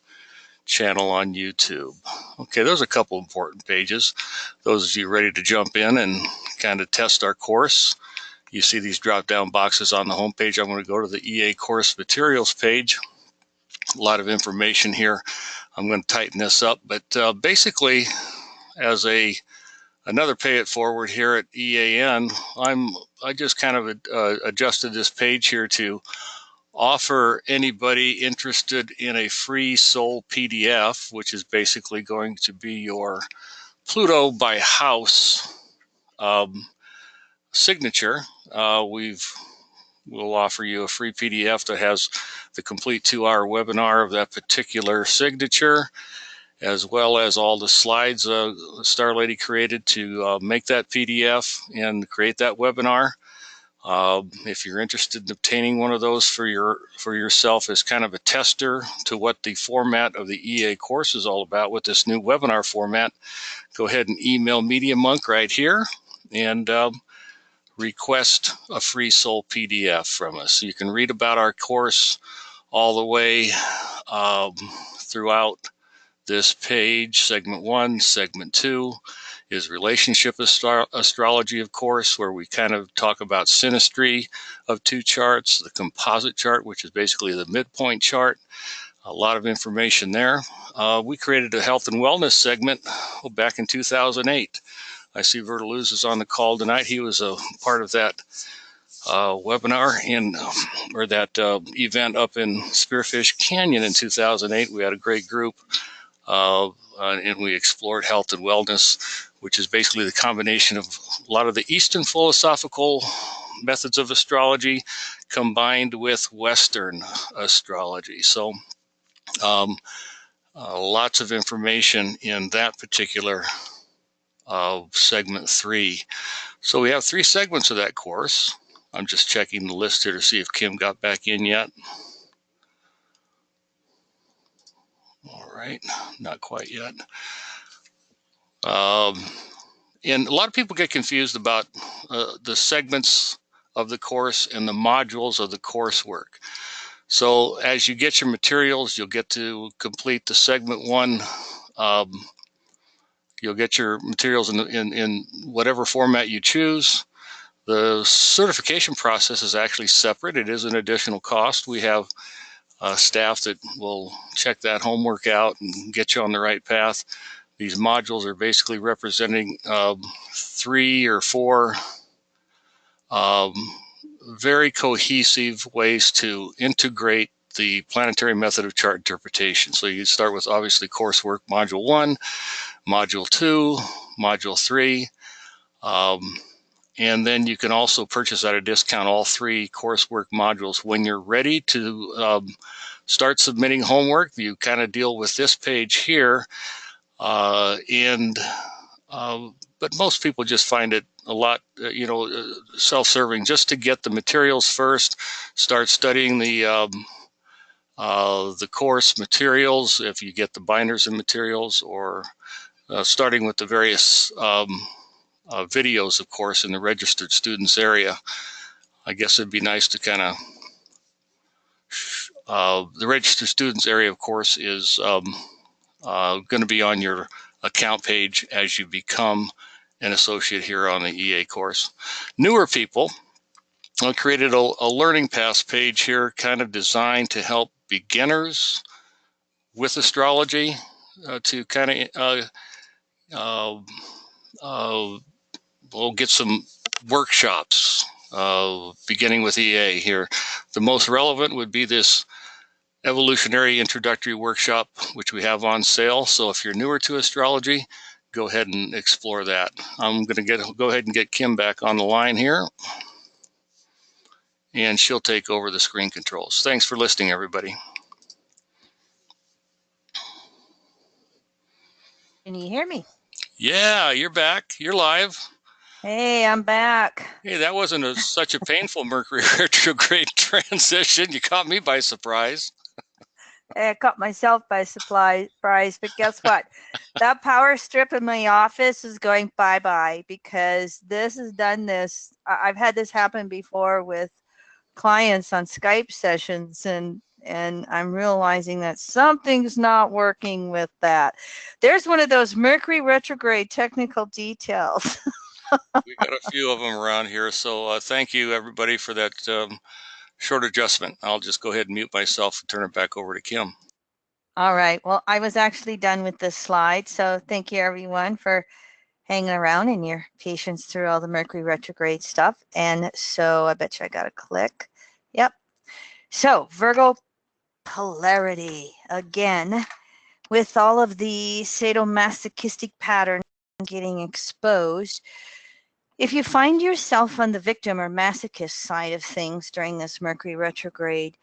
channel on YouTube. Okay, there's a couple important pages. Those of you ready to jump in and kind of test our course, you see these drop-down boxes on the home page. I'm going to go to the EA course materials page. A lot of information here. I'm going to tighten this up, but basically, as another pay it forward here at EAN, I just kind of adjusted this page here to offer anybody interested in a free soul PDF, which is basically going to be your Pluto by house signature. We'll offer you a free PDF that has the complete 2-hour webinar of that particular signature, as well as all the slides Star Lady created to make that PDF and create that webinar. If you're interested in obtaining one of those for yourself as kind of a tester to what the format of the EA course is all about with this new webinar format, go ahead and email Media Monk right here and request a free soul PDF from us. So you can read about our course all the way throughout this page. Segment 1, segment 2 is relationship astrology, of course, where we kind of talk about synastry of 2 charts, the composite chart, which is basically the midpoint chart. A lot of information there. We created a health and wellness segment back in 2008. I see Vertaluz is on the call tonight. He was a part of that webinar or that event up in Spearfish Canyon in 2008. We had a great group and we explored health and wellness, which is basically the combination of a lot of the Eastern philosophical methods of astrology combined with Western astrology. So lots of information in that particular segment 3. So we have 3 segments of that course. I'm just checking the list here to see if Kim got back in yet. All right, not quite yet. And a lot of people get confused about the segments of the course and the modules of the coursework. So as you get your materials, you'll get to complete the segment 1. You'll get your materials in whatever format you choose. The certification process is actually separate. It is an additional cost. We have staff that will check that homework out and get you on the right path. These modules are basically representing 3 or 4 very cohesive ways to integrate the planetary method of chart interpretation. So you start with obviously coursework module 1, module 2, module 3, and then you can also purchase at a discount all 3 coursework modules. When you're ready to start submitting homework, you kind of deal with this page here, but most people just find it a lot, self-serving, just to get the materials first, start studying the course materials, if you get the binders and materials, or starting with the various videos, of course, in the registered students area. I guess it'd be nice to kind of, the registered students area, of course, is going to be on your account page as you become an associate here on the EA course. Newer people, I created a learning paths page here, kind of designed to help beginners with astrology to kind of we'll get some workshops beginning with EA here. The most relevant would be this Evolutionary introductory workshop, which we have on sale. So if you're newer to astrology, go ahead and explore that. I'm going to go ahead and get Kim back on the line here, and she'll take over the screen controls. Thanks for listening, everybody. Can you hear me? Yeah, you're back. You're live. Hey, I'm back. Hey, that wasn't such a painful Mercury retrograde transition. You caught me by surprise. I caught myself by surprise, but guess what? That power strip in my office is going bye-bye, because this has done this. I've had this happen before with clients on Skype sessions, and I'm realizing that something's not working with that. There's one of those Mercury retrograde technical details. We got a few of them around here, so thank you, everybody, for that short adjustment. I'll just go ahead and mute myself and turn it back over to Kim. All right. Well, I was actually done with this slide, so thank you, everyone, for hanging around and your patience through all the Mercury retrograde stuff. And so I bet you I got to click. Yep. So Virgo polarity again, with all of the sadomasochistic pattern getting exposed. If you find yourself on the victim or masochist side of things during this Mercury retrograde,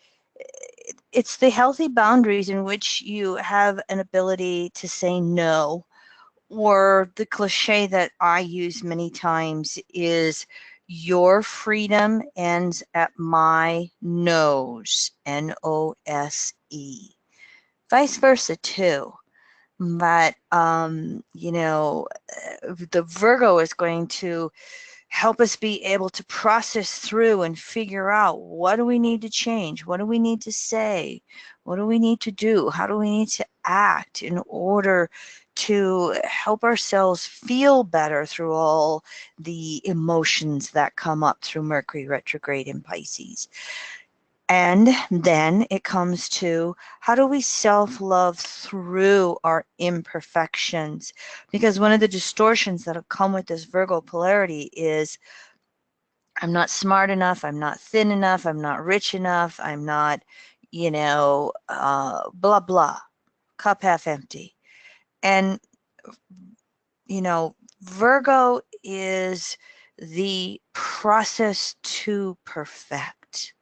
it's the healthy boundaries in which you have an ability to say no. Or the cliche that I use many times is, your freedom ends at my nose, N-O-S-E. Vice versa too. But, the Virgo is going to help us be able to process through and figure out, what do we need to change? What do we need to say? What do we need to do? How do we need to act in order to help ourselves feel better through all the emotions that come up through Mercury retrograde in Pisces? And then it comes to, how do we self-love through our imperfections? Because one of the distortions that have come with this Virgo polarity is, I'm not smart enough, I'm not thin enough, I'm not rich enough, I'm not, blah, blah, cup half empty. And, Virgo is the process to perfect.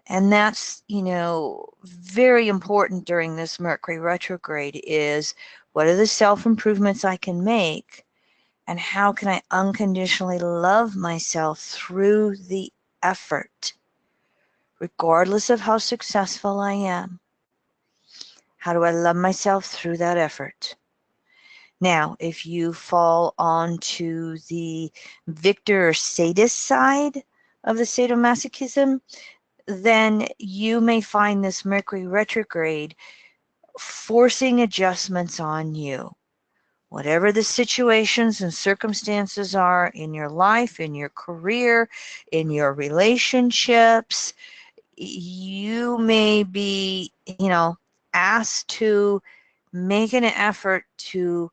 And that's, very important during this Mercury retrograde, is, what are the self-improvements I can make? And how can I unconditionally love myself through the effort, regardless of how successful I am? How do I love myself through that effort? Now, if you fall onto the victor or sadist side of the sadomasochism, then you may find this Mercury retrograde forcing adjustments on you. Whatever the situations and circumstances are in your life, in your career, in your relationships, you may be, asked to make an effort to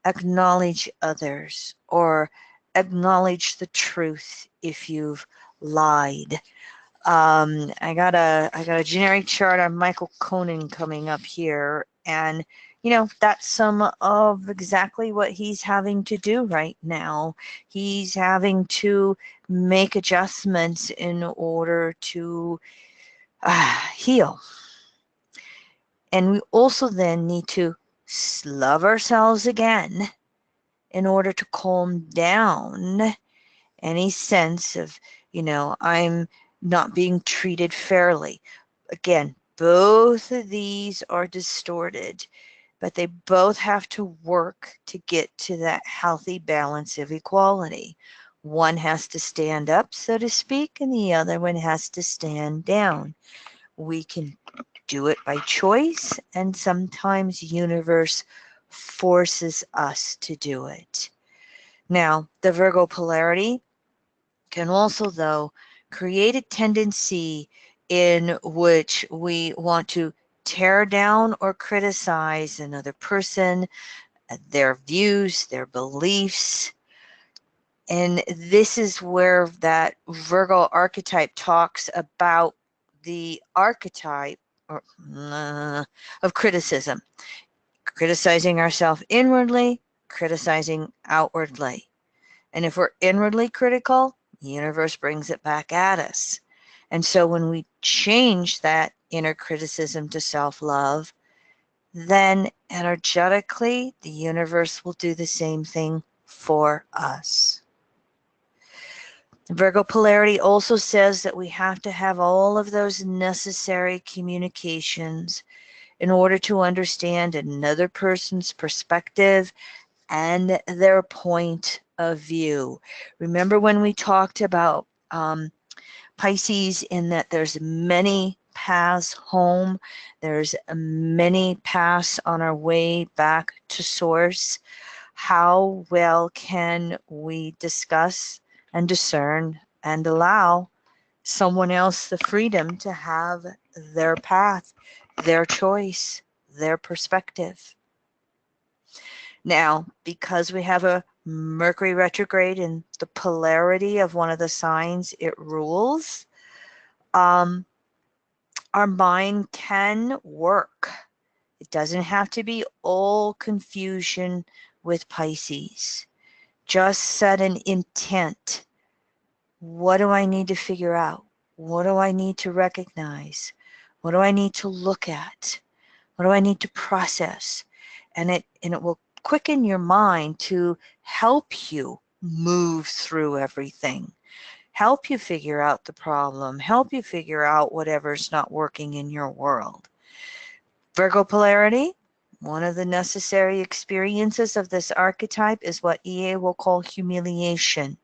acknowledge others or acknowledge the truth if you've lied. I got a generic chart on Michael Conan coming up here, and that's some of exactly what he's having to do right now. He's having to make adjustments in order to heal. And we also then need to love ourselves again in order to calm down any sense of, I'm not being treated fairly. Again, both of these are distorted, but they both have to work to get to that healthy balance of equality. One has to stand up, so to speak, and the other one has to stand down. We can do it by choice, and sometimes the universe forces us to do it. Now, the Virgo polarity can also, though, create a tendency in which we want to tear down or criticize another person, their views, their beliefs. And this is where that Virgo archetype talks about the archetype of criticism, criticizing ourselves inwardly, criticizing outwardly. And if we're inwardly critical, the universe brings it back at us. And so when we change that inner criticism to self-love, then energetically, the universe will do the same thing for us. Virgo polarity also says that we have to have all of those necessary communications in order to understand another person's perspective and their point of view. Remember when we talked about Pisces, in that there's many paths home, there's many paths on our way back to source. How well can we discuss and discern and allow someone else the freedom to have their path, their choice, their perspective? Now, because we have a Mercury retrograde in the polarity of one of the signs it rules, our mind can work. It doesn't have to be all confusion with Pisces. Just set an intent. What do I need to figure out? What do I need to recognize? What do I need to look at? What do I need to process? And it will quicken your mind to help you move through everything, help you figure out the problem, help you figure out whatever's not working in your world. Virgo polarity, one of the necessary experiences of this archetype is what EA will call humiliation.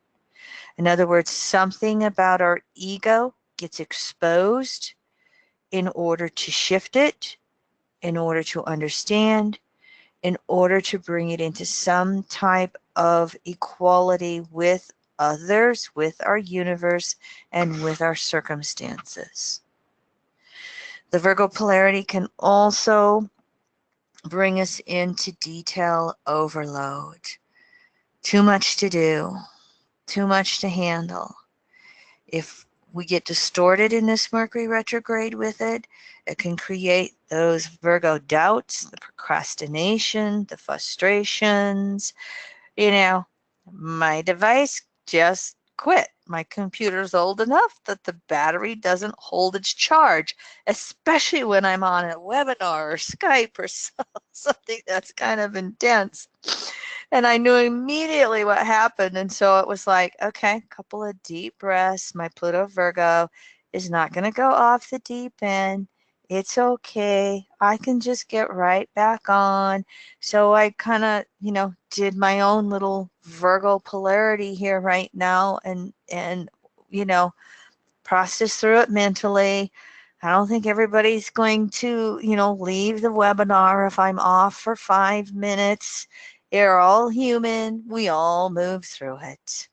In other words, something about our ego gets exposed in order to shift it, in order to understand, in order to bring it into some type of equality with others, with our universe, and with our circumstances. The Virgo polarity can also bring us into detail overload. Too much to do, too much to handle. If we get distorted in this Mercury retrograde with it, it can create those Virgo doubts, the procrastination, the frustrations. My device just quit. My computer's old enough that the battery doesn't hold its charge, especially when I'm on a webinar or Skype or something that's kind of intense. And I knew immediately what happened. And so it was like, okay, a couple of deep breaths. My Pluto Virgo is not going to go off the deep end. It's okay. I can just get right back on. So I kind of, did my own little Virgo polarity here right now and process through it mentally. I don't think everybody's going to, leave the webinar if I'm off for 5 minutes. We're all human. We all move through it.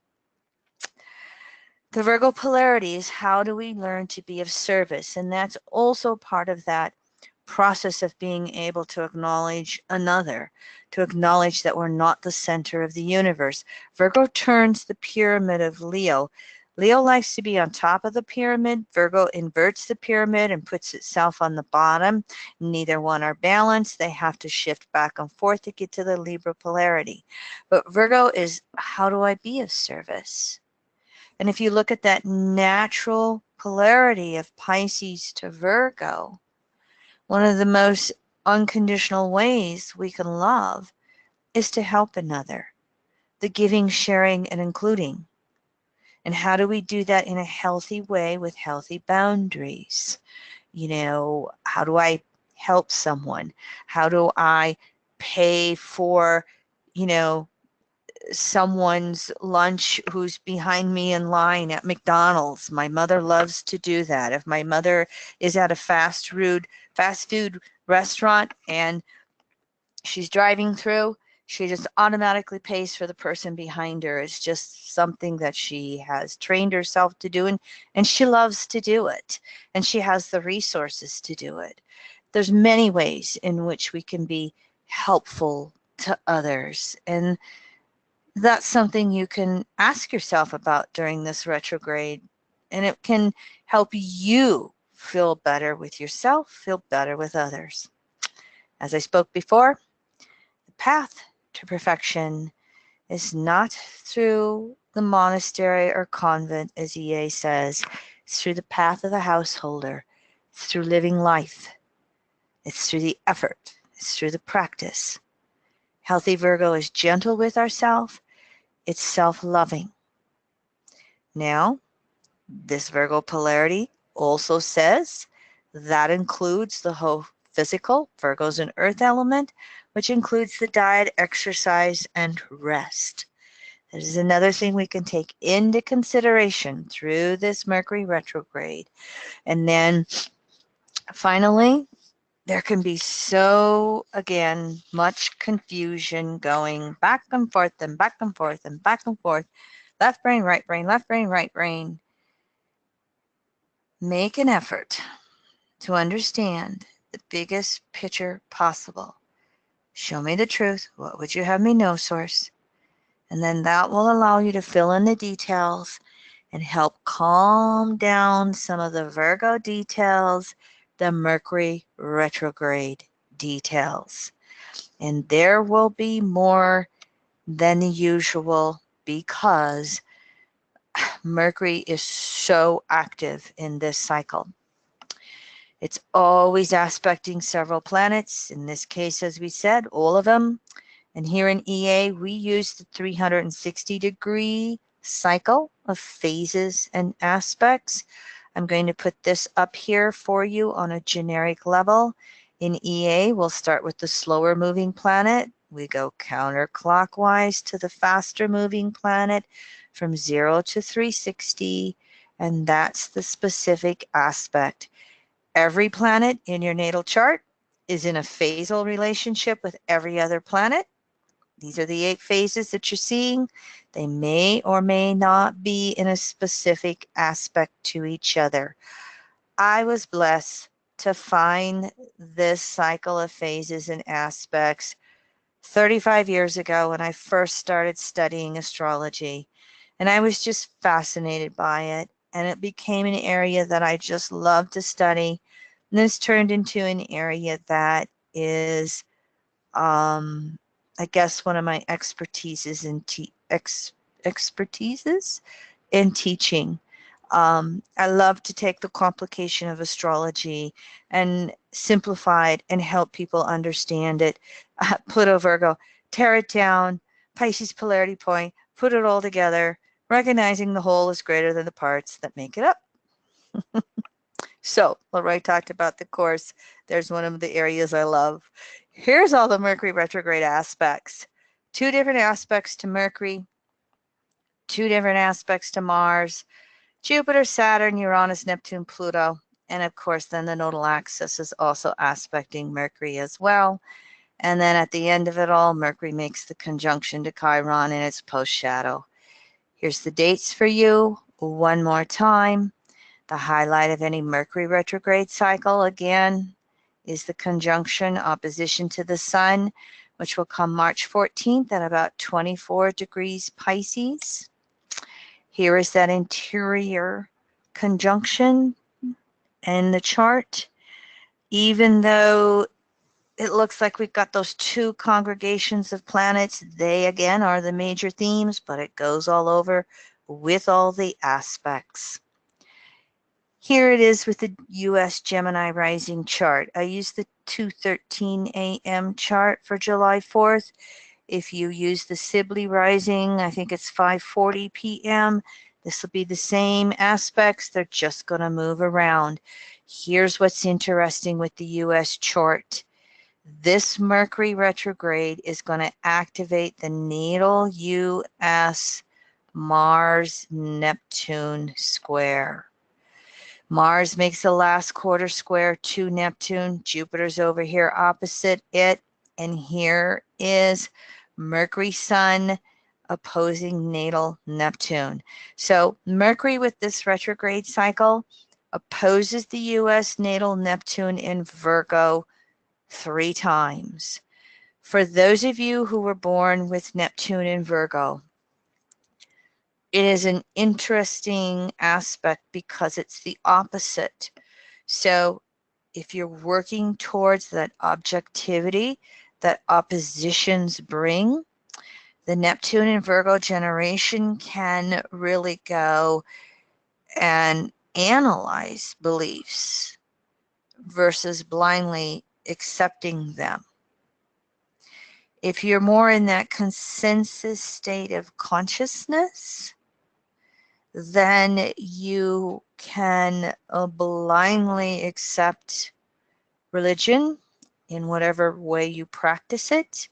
The Virgo polarity is how do we learn to be of service? And that's also part of that process of being able to acknowledge another, to acknowledge that we're not the center of the universe. Virgo turns the pyramid of Leo. Leo likes to be on top of the pyramid. Virgo inverts the pyramid and puts itself on the bottom. Neither one are balanced. They have to shift back and forth to get to the Libra polarity. But Virgo is, how do I be of service? And if you look at that natural polarity of Pisces to Virgo, one of the most unconditional ways we can love is to help another, the giving, sharing, and including. And how do we do that in a healthy way with healthy boundaries? You know, how do I help someone? How do I pay for, you know, someone's lunch who's behind me in line at McDonald's? My mother loves to do that. If my mother is at a fast food restaurant and she's driving through, she just automatically pays for the person behind her. It's just something that she has trained herself to do, and she loves to do it, and she has the resources to do it. There's many ways in which we can be helpful to others, and that's something you can ask yourself about during this retrograde, and it can help you feel better with yourself, feel better with others. As I spoke before, the path to perfection is not through the monastery or convent, as EA says. It's through the path of the householder. It's through living life. It's through the effort. It's through the practice. Healthy Virgo is gentle with ourselves. It's self-loving. Now, this Virgo polarity also says that includes the whole physical. Virgo's an earth element, which includes the diet, exercise, and rest. This is another thing we can take into consideration through this Mercury retrograde. And then finally, there can be so, again, much confusion going back and forth and back and forth and back and forth. Left brain, right brain, left brain, right brain. Make an effort to understand the biggest picture possible. Show me the truth. What would you have me know, Source? And then that will allow you to fill in the details and help calm down some of the Virgo details, the Mercury retrograde details. And there will be more than usual because Mercury is so active in this cycle. It's always aspecting several planets. In this case, as we said, all of them. And here in EA, we use the 360-degree cycle of phases and aspects. I'm going to put this up here for you on a generic level. In EA, we'll start with the slower moving planet. We go counterclockwise to the faster moving planet from 0 to 360, and that's the specific aspect. Every planet in your natal chart is in a phasal relationship with every other planet. These are the 8 phases that you're seeing. They may or may not be in a specific aspect to each other. I was blessed to find this cycle of phases and aspects 35 years ago when I first started studying astrology. And I was just fascinated by it. And it became an area that I just love to study. And this turned into an area that is, I guess, one of my expertises in teaching. I love to take the complication of astrology and simplify it and help people understand it. Pluto Virgo, tear it down, Pisces polarity point, put it all together, recognizing the whole is greater than the parts that make it up. So, Leroy talked about the course. There's one of the areas I love. Here's all the Mercury retrograde aspects. 2 different aspects to Mercury, 2 different aspects to Mars, Jupiter, Saturn, Uranus, Neptune, Pluto, and of course then the nodal axis is also aspecting Mercury as well. And then at the end of it all, Mercury makes the conjunction to Chiron in its post-shadow. Here's the dates for you one more time. The highlight of any Mercury retrograde cycle, again, is the conjunction opposition to the sun, which will come March 14th at about 24 degrees Pisces. Here is that interior conjunction in the chart. Even though it looks like we've got those two congregations of planets, they again are the major themes, but it goes all over with all the aspects. Here it is with the US Gemini rising chart. I use the 2:13 a.m. chart for July 4th. If you use the Sibley rising, I think it's 5:40 p.m. This will be the same aspects. They're just going to move around. Here's what's interesting with the US chart. This Mercury retrograde is going to activate the natal US Mars-Neptune square. Mars makes the last quarter square to Neptune. Jupiter's over here opposite it. And here is Mercury Sun opposing natal Neptune. So Mercury with this retrograde cycle opposes the US natal Neptune in Virgo 3 times. For those of you who were born with Neptune in Virgo, it is an interesting aspect because it's the opposite. So if you're working towards that objectivity that oppositions bring, the Neptune and Virgo generation can really go and analyze beliefs versus blindly accepting them. If you're more in that consensus state of consciousness, then you can blindly accept religion in whatever way you practice it.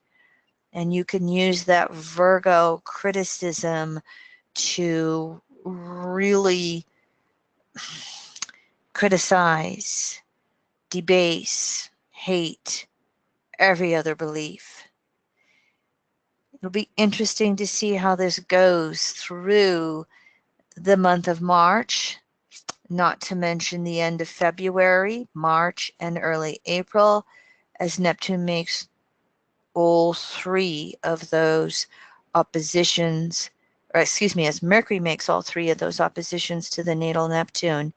And you can use that Virgo criticism to really criticize, debase, hate every other belief. It'll be interesting to see how this goes through the month of March, not to mention the end of February, March, and early April, as Neptune makes all 3 of those oppositions, or excuse me, as Mercury makes all 3 of those oppositions to the natal Neptune.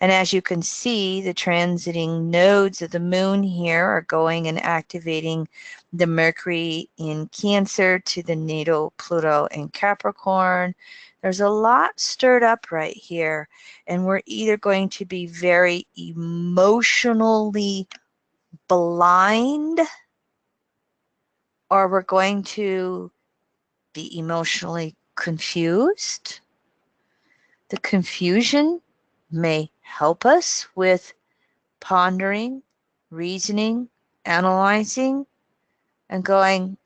And as you can see, the transiting nodes of the moon here are going and activating the Mercury in Cancer to the natal Pluto in Capricorn. There's a lot stirred up right here, and we're either going to be very emotionally blind, or we're going to be emotionally confused. The confusion may help us with pondering, reasoning, analyzing, and going,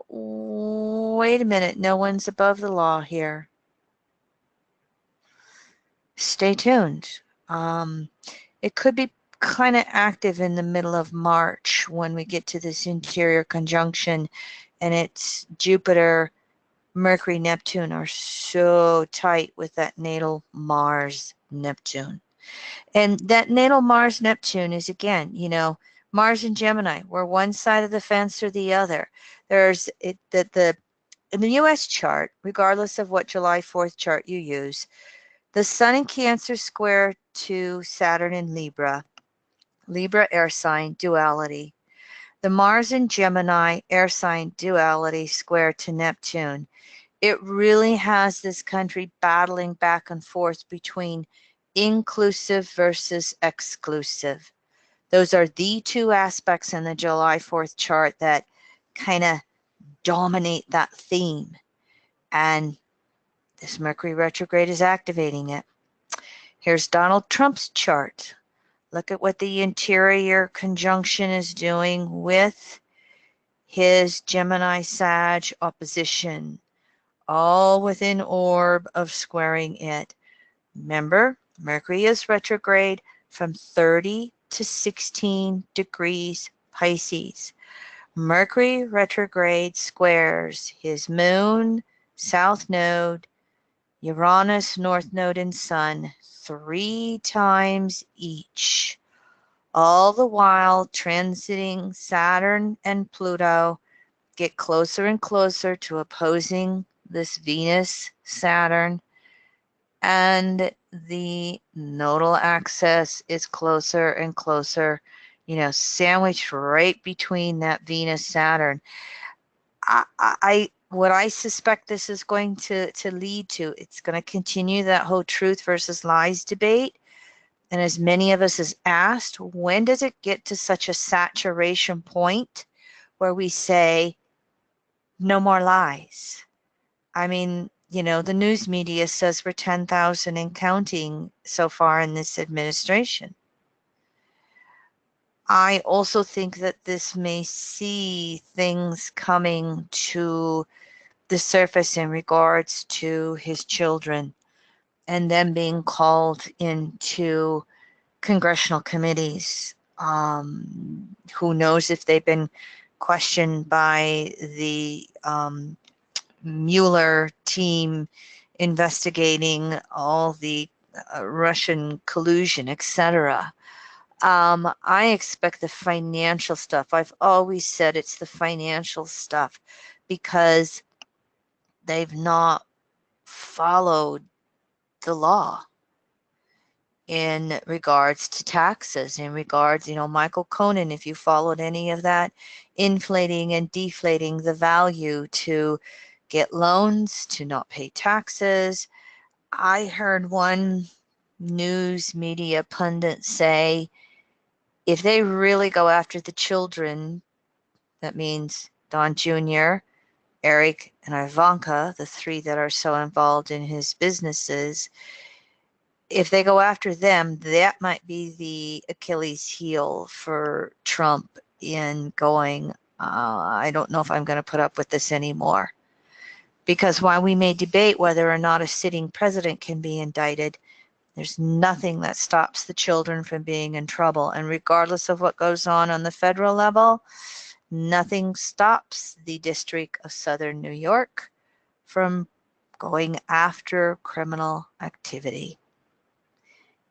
wait a minute, no one's above the law here. Stay tuned. It could be kind of active in the middle of March when we get to this interior conjunction, and it's Jupiter, Mercury, Neptune are so tight with that natal Mars, Neptune. And that natal Mars, Neptune is, again, you know, Mars and Gemini, we're one side of the fence or the other. There's in the US chart, regardless of what July 4th chart you use, the Sun in Cancer square to Saturn in Libra, Libra air sign duality. The Mars in Gemini air sign duality square to Neptune. It really has this country battling back and forth between inclusive versus exclusive. Those are the 2 aspects in the July 4th chart that kind of dominate that theme. And this Mercury retrograde is activating it. Here's Donald Trump's chart. Look at what the interior conjunction is doing with his Gemini Sag opposition, all within orb of squaring it. Remember, Mercury is retrograde from 30 to 16 degrees Pisces. Mercury retrograde squares his moon, south node, Uranus, north node, and sun 3 times each. all the while transiting Saturn and Pluto get closer and closer to opposing this Venus, Saturn, and the nodal axis is closer and closer, sandwiched right between that Venus, Saturn. What I suspect this is going to lead to, it's going to continue that whole truth versus lies debate. And as many of us has asked, when does it get to such a saturation point where we say, no more lies? I mean, the news media says we're 10,000 and counting so far in this administration. I also think that this may see things coming to the surface in regards to his children and them being called into congressional committees. Who knows if they've been questioned by the Mueller team investigating all the Russian collusion, etc. I expect the financial stuff. I've always said it's the financial stuff because they've not followed the law in regards to taxes, in regards, Michael Conan, if you followed any of that, inflating and deflating the value to get loans, to not pay taxes. I heard one news media pundit say, if they really go after the children, that means Don Jr., Eric, and Ivanka, the three that are so involved in his businesses, if they go after them, that might be the Achilles heel for Trump in going, I don't know if I'm going to put up with this anymore. Because while we may debate whether or not a sitting president can be indicted, there's nothing that stops the children from being in trouble. And regardless of what goes on the federal level, nothing stops the District of Southern New York from going after criminal activity.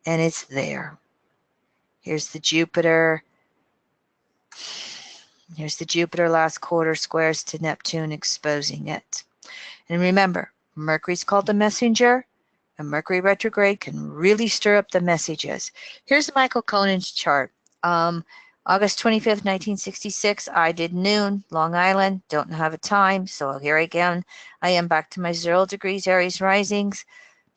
And it's there. Here's the Jupiter. Here's the Jupiter last quarter squares to Neptune, exposing it. And remember, Mercury's called the messenger, and Mercury retrograde can really stir up the messages. Here's Michael Conan's chart. August 25th, 1966, I did noon, Long Island, don't have a time, so here again, I am back to my 0 degrees Aries risings.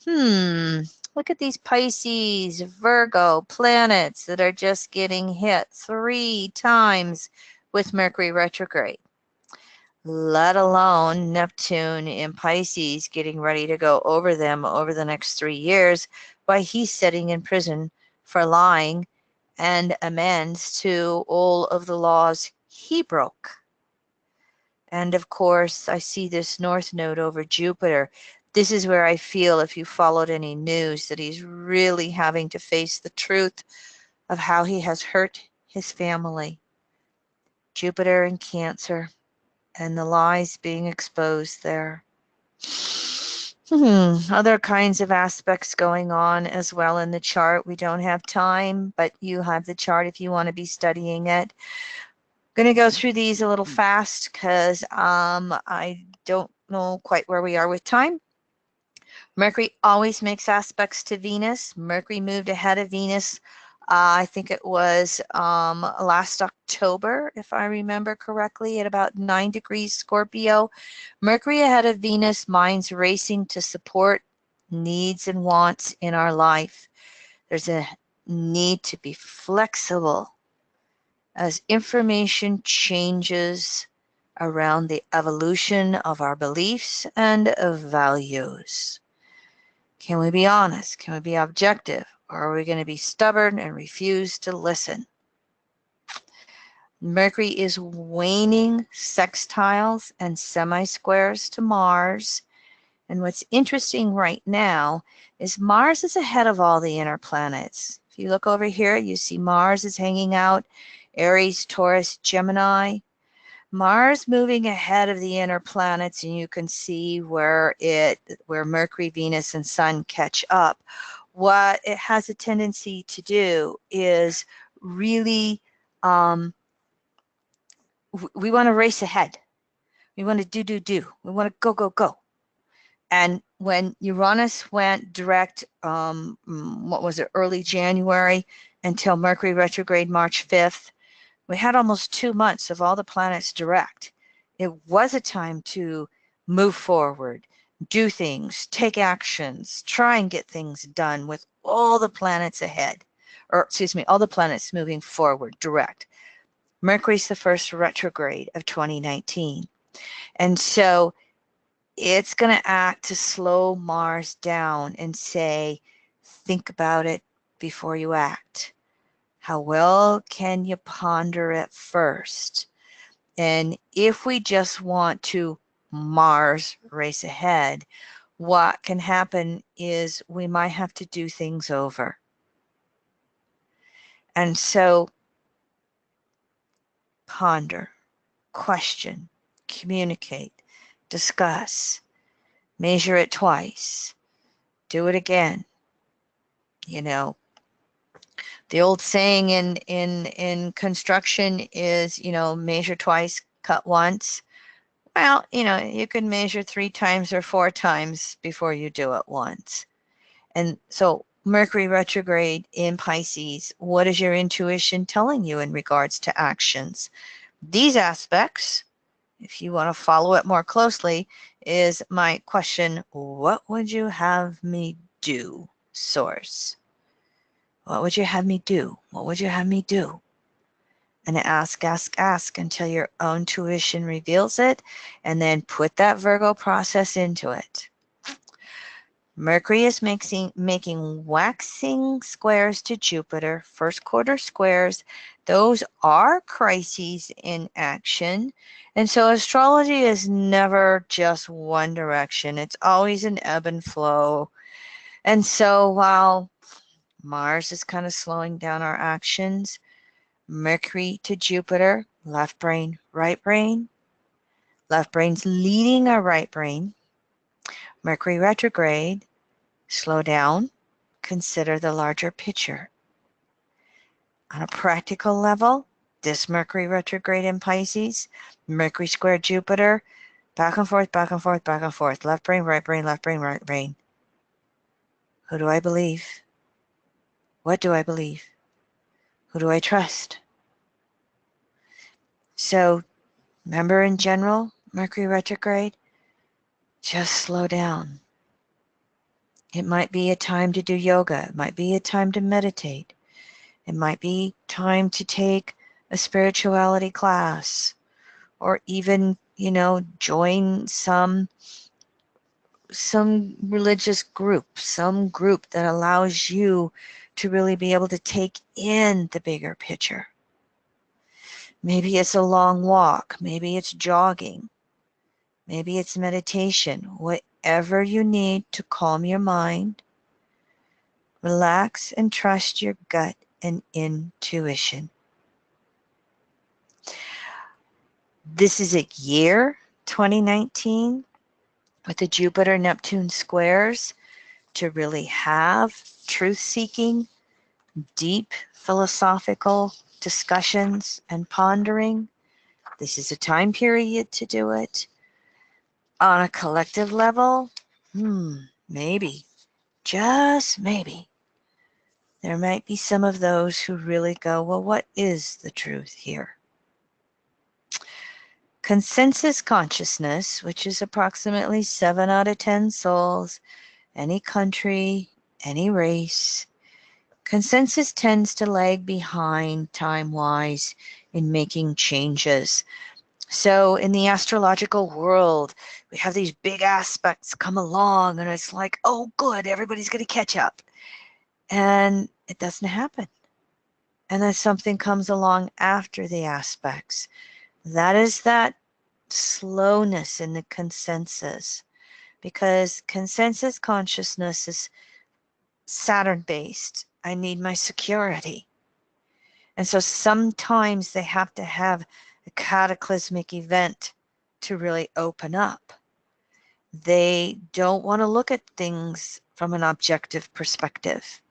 Look at these Pisces, Virgo planets that are just getting hit 3 times with Mercury retrograde, let alone Neptune in Pisces getting ready to go over them over the next 3 years while he's sitting in prison for lying and amends to all of the laws he broke. And of course, I see this North Node over Jupiter. This is where I feel, if you followed any news, that he's really having to face the truth of how he has hurt his family. Jupiter in Cancer and the lies being exposed there. Other kinds of aspects going on as well in the chart. We don't have time, but you have the chart if you want to be studying it. I'm going to go through these a little fast because I don't know quite where we are with time. Mercury always makes aspects to Venus. Mercury moved ahead of Venus. I think it was last October, if I remember correctly, at about 9 degrees Scorpio. Mercury ahead of Venus, minds racing to support needs and wants in our life. There's a need to be flexible as information changes around the evolution of our beliefs and of values. Can we be honest? Can we be objective? Or are we going to be stubborn and refuse to listen? Mercury is waning sextiles and semi-squares to Mars. And what's interesting right now is Mars is ahead of all the inner planets. If you look over here, you see Mars is hanging out, Aries, Taurus, Gemini. Mars moving ahead of the inner planets, and you can see where Mercury, Venus, and Sun catch up. What it has a tendency to do is really, we want to race ahead. We want to do. We want to go. And when Uranus went direct, what was it, early January until Mercury retrograde March 5th, we had almost 2 months of all the planets direct. It was a time to move forward, do things, take actions, try and get things done with all the planets ahead, or excuse me, all the planets moving forward direct. Mercury's the first retrograde of 2019. And so it's going to act to slow Mars down and say, think about it before you act. How well can you ponder it first? And if we just want to Mars race ahead, what can happen is we might have to do things over. And so ponder, question, communicate, discuss, measure it twice, do it again. You know, the old saying in construction is, measure twice, cut once. Well, you can measure 3 times or 4 times before you do it once. And so Mercury retrograde in Pisces, what is your intuition telling you in regards to actions? These aspects, if you want to follow it more closely, is my question, what would you have me do, Source? What would you have me do? What would you have me do? And ask until your own tuition reveals it, and then put that Virgo process into it. Mercury is making waxing squares to Jupiter, first quarter squares. Those are crises in action. And so astrology is never just one direction. It's always an ebb and flow. And so while Mars is kind of slowing down our actions, Mercury to Jupiter, left brain, right brain. Left brain's leading our right brain. Mercury retrograde, slow down, consider the larger picture. On a practical level, this Mercury retrograde in Pisces, Mercury square Jupiter, back and forth, left brain, right brain, left brain, right brain. Who do I believe? What do I believe? Who do I trust? So remember, in general, Mercury retrograde, just slow down. It might be a time to do yoga. It might be a time to meditate. It might be time to take a spirituality class, or even, join some religious group, some group that allows you to really be able to take in the bigger picture. Maybe it's a long walk. Maybe it's jogging. Maybe it's meditation. Whatever you need to calm your mind, relax and trust your gut and intuition. This is a year, 2019, with the Jupiter-Neptune squares, to really have truth-seeking, deep philosophical discussions and pondering. This is a time period to do it. On a collective level, maybe, just maybe, there might be some of those who really go, well, what is the truth here? Consensus consciousness, which is approximately 7 out of 10 souls, any country, any race, consensus tends to lag behind time-wise in making changes. So in the astrological world, we have these big aspects come along, and it's like, oh, good, everybody's going to catch up. And it doesn't happen. And then something comes along after the aspects. That is that slowness in the consensus, because consensus consciousness is Saturn-based. I need my security. And so sometimes they have to have a cataclysmic event to really open up. They don't want to look at things from an objective perspective.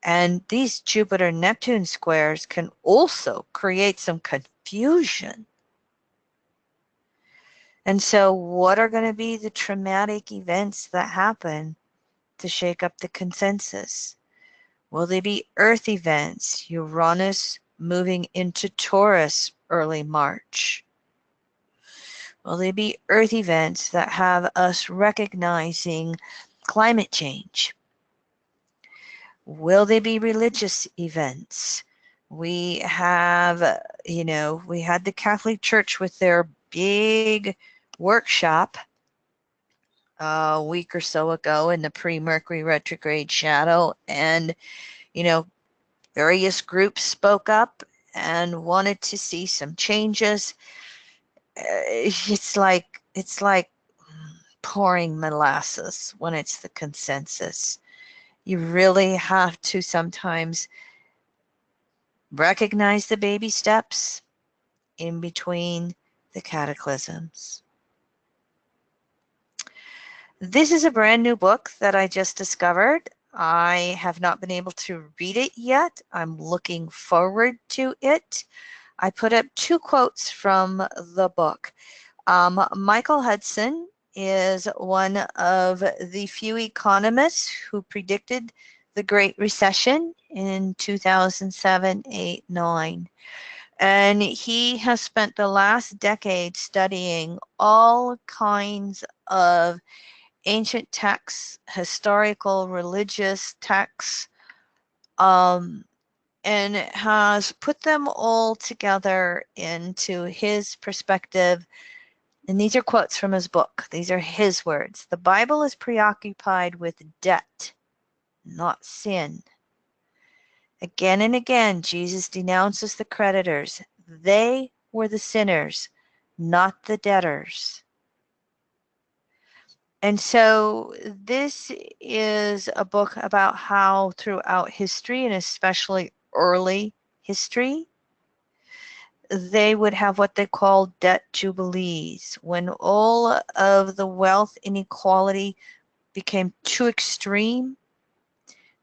And these Jupiter-Neptune squares can also create some confusion. And so what are going to be the traumatic events that happen to shake up the consensus? Will they be Earth events? Uranus moving into Taurus early March. Will they be Earth events that have us recognizing climate change? Will they be religious events? We have, we had the Catholic Church with their big workshop a week or so ago in the pre-Mercury retrograde shadow, and various groups spoke up and wanted to see some changes. It's like pouring molasses when it's the consensus. You really have to sometimes recognize the baby steps in between the cataclysms. This is a brand new book that I just discovered. I have not been able to read it yet. I'm looking forward to it. I put up 2 quotes from the book. Michael Hudson is one of the few economists who predicted the Great Recession in 2007, 8, 9. And he has spent the last decade studying all kinds of ancient texts, historical, religious texts, and has put them all together into his perspective. And these are quotes from his book. These are his words. The Bible is preoccupied with debt, not sin. Again and again, Jesus denounces the creditors. They were the sinners, not the debtors. And so this is a book about how throughout history, and especially early history, they would have what they call debt jubilees, when all of the wealth inequality became too extreme.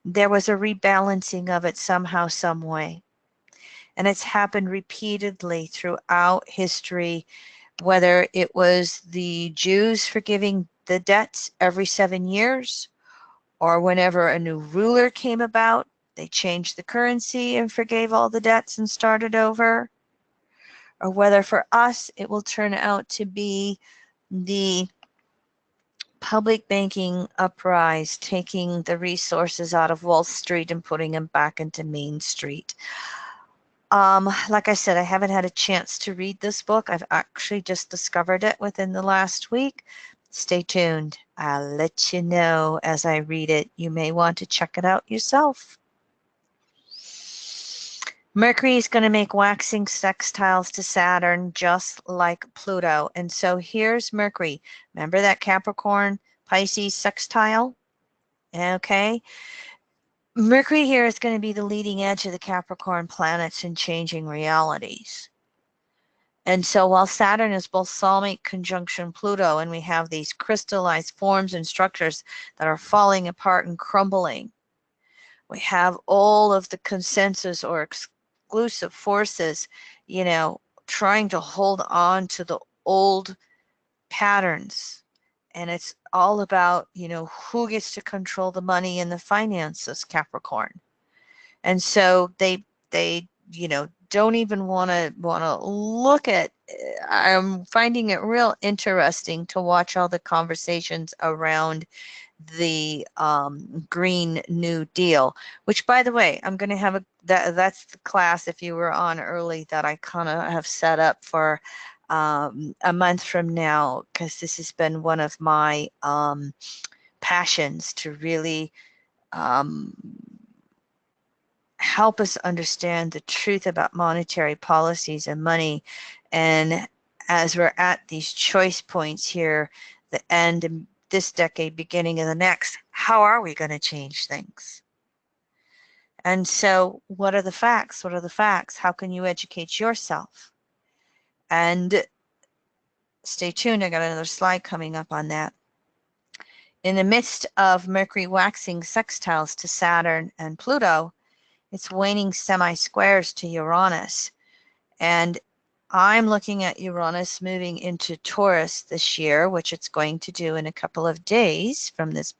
There was a rebalancing of it somehow, some way. And it's happened repeatedly throughout history, whether it was the Jews forgiving the debts every 7 years, or whenever a new ruler came about, they changed the currency and forgave all the debts and started over, or whether for us it will turn out to be the public banking uprise, taking the resources out of Wall Street and putting them back into Main Street. Like I said, I haven't had a chance to read this book. I've actually just discovered it within the last week. Stay tuned. I'll let you know as I read it. You may want to check it out yourself. Mercury is going to make waxing sextiles to Saturn just like Pluto. And so here's Mercury. Remember that Capricorn Pisces sextile? Okay. Mercury here is going to be the leading edge of the Capricorn planets in changing realities. And so while Saturn is balsamic conjunction Pluto, and we have these crystallized forms and structures that are falling apart and crumbling, we have all of the consensus or exclusive forces, trying to hold on to the old patterns. And it's all about, who gets to control the money and the finances, Capricorn. And so they don't even want to look at. I'm finding it real interesting to watch all the conversations around the Green New Deal, which, by the way, I'm going to have that's the class, if you were on early, that I kind of have set up for a month from now, because this has been one of my passions to really help us understand the truth about monetary policies and money. And as we're at these choice points here, the end of this decade, beginning of the next, how are we going to change things? And so what are the facts? What are the facts? How can you educate yourself? And stay tuned. I got another slide coming up on that. in the midst of Mercury waxing sextiles to Saturn and Pluto, it's waning semi-squares to Uranus. And I'm looking at Uranus moving into Taurus this year, which it's going to do in a couple of days from this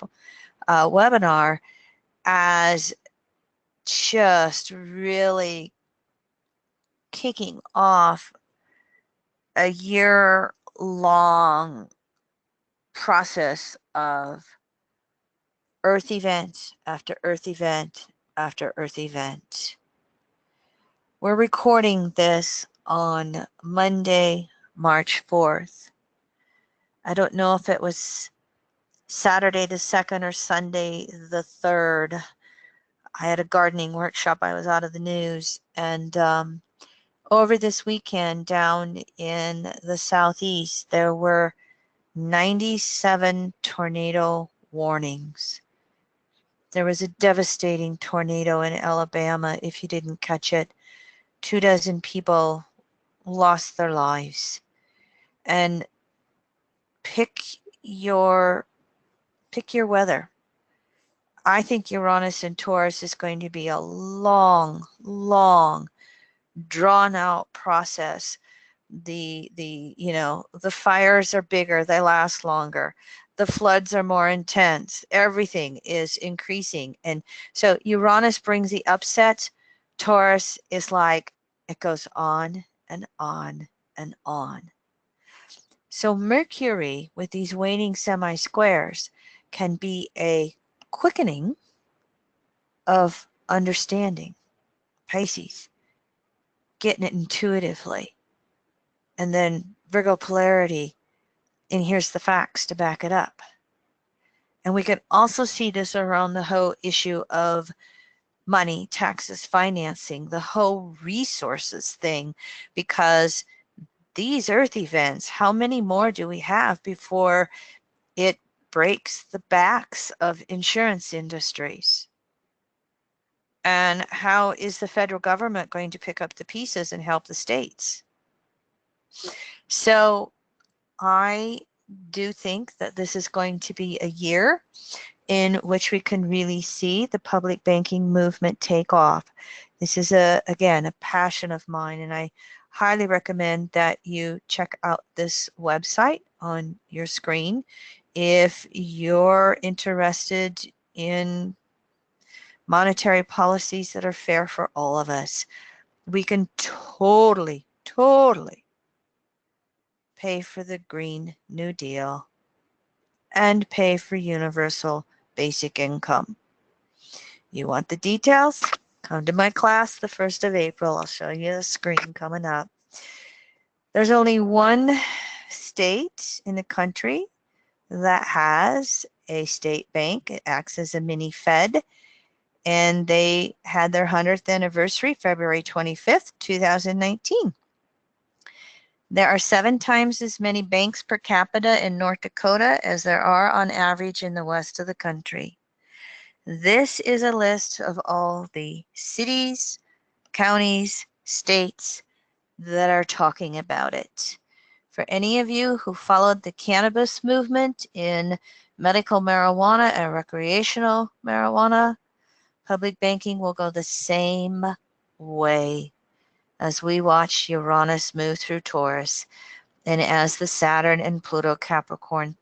webinar, as just really kicking off a year-long process of Earth event after Earth event after Earth event. We're recording this on Monday, March 4th. I don't know if it was Saturday the 2nd or Sunday the 3rd. I had a gardening workshop. I was out of the news. And over this weekend down in the southeast, there were 97 tornado warnings. There was a devastating tornado in Alabama. If you didn't catch it, 24 people lost their lives. And pick your weather. I think Uranus and Taurus is going to be a long, drawn out process. The fires are bigger, they last longer. The floods are more intense. Everything is increasing. And so Uranus brings the upset. Taurus is like, it goes on and on and on. So Mercury with these waning semi-squares can be a quickening of understanding. Pisces, getting it intuitively. And then Virgo polarity, and here's the facts to back it up. And we can also see this around the whole issue of money, taxes, financing, the whole resources thing, because these Earth events, how many more do we have before it breaks the backs of insurance industries? And how is the federal government going to pick up the pieces and help the states? So I do think that this is going to be a year in which we can really see the public banking movement take off. This is, again, a passion of mine, and I highly recommend that you check out this website on your screen if you're interested in monetary policies that are fair for all of us. We can totally pay for the Green New Deal and pay for universal basic income. You want the details? Come to my class the 1st of April. I'll show you the screen coming up. There's only one state in the country that has a state bank. It acts as a mini Fed, and they had their 100th anniversary February 25th, 2019. There are 7 times as many banks per capita in North Dakota as there are on average in the west of the country. This is a list of all the cities, counties, states that are talking about it. For any of you who followed the cannabis movement in medical marijuana and recreational marijuana, public banking will go the same way as we watch Uranus move through Taurus and as the Saturn and Pluto Capricorn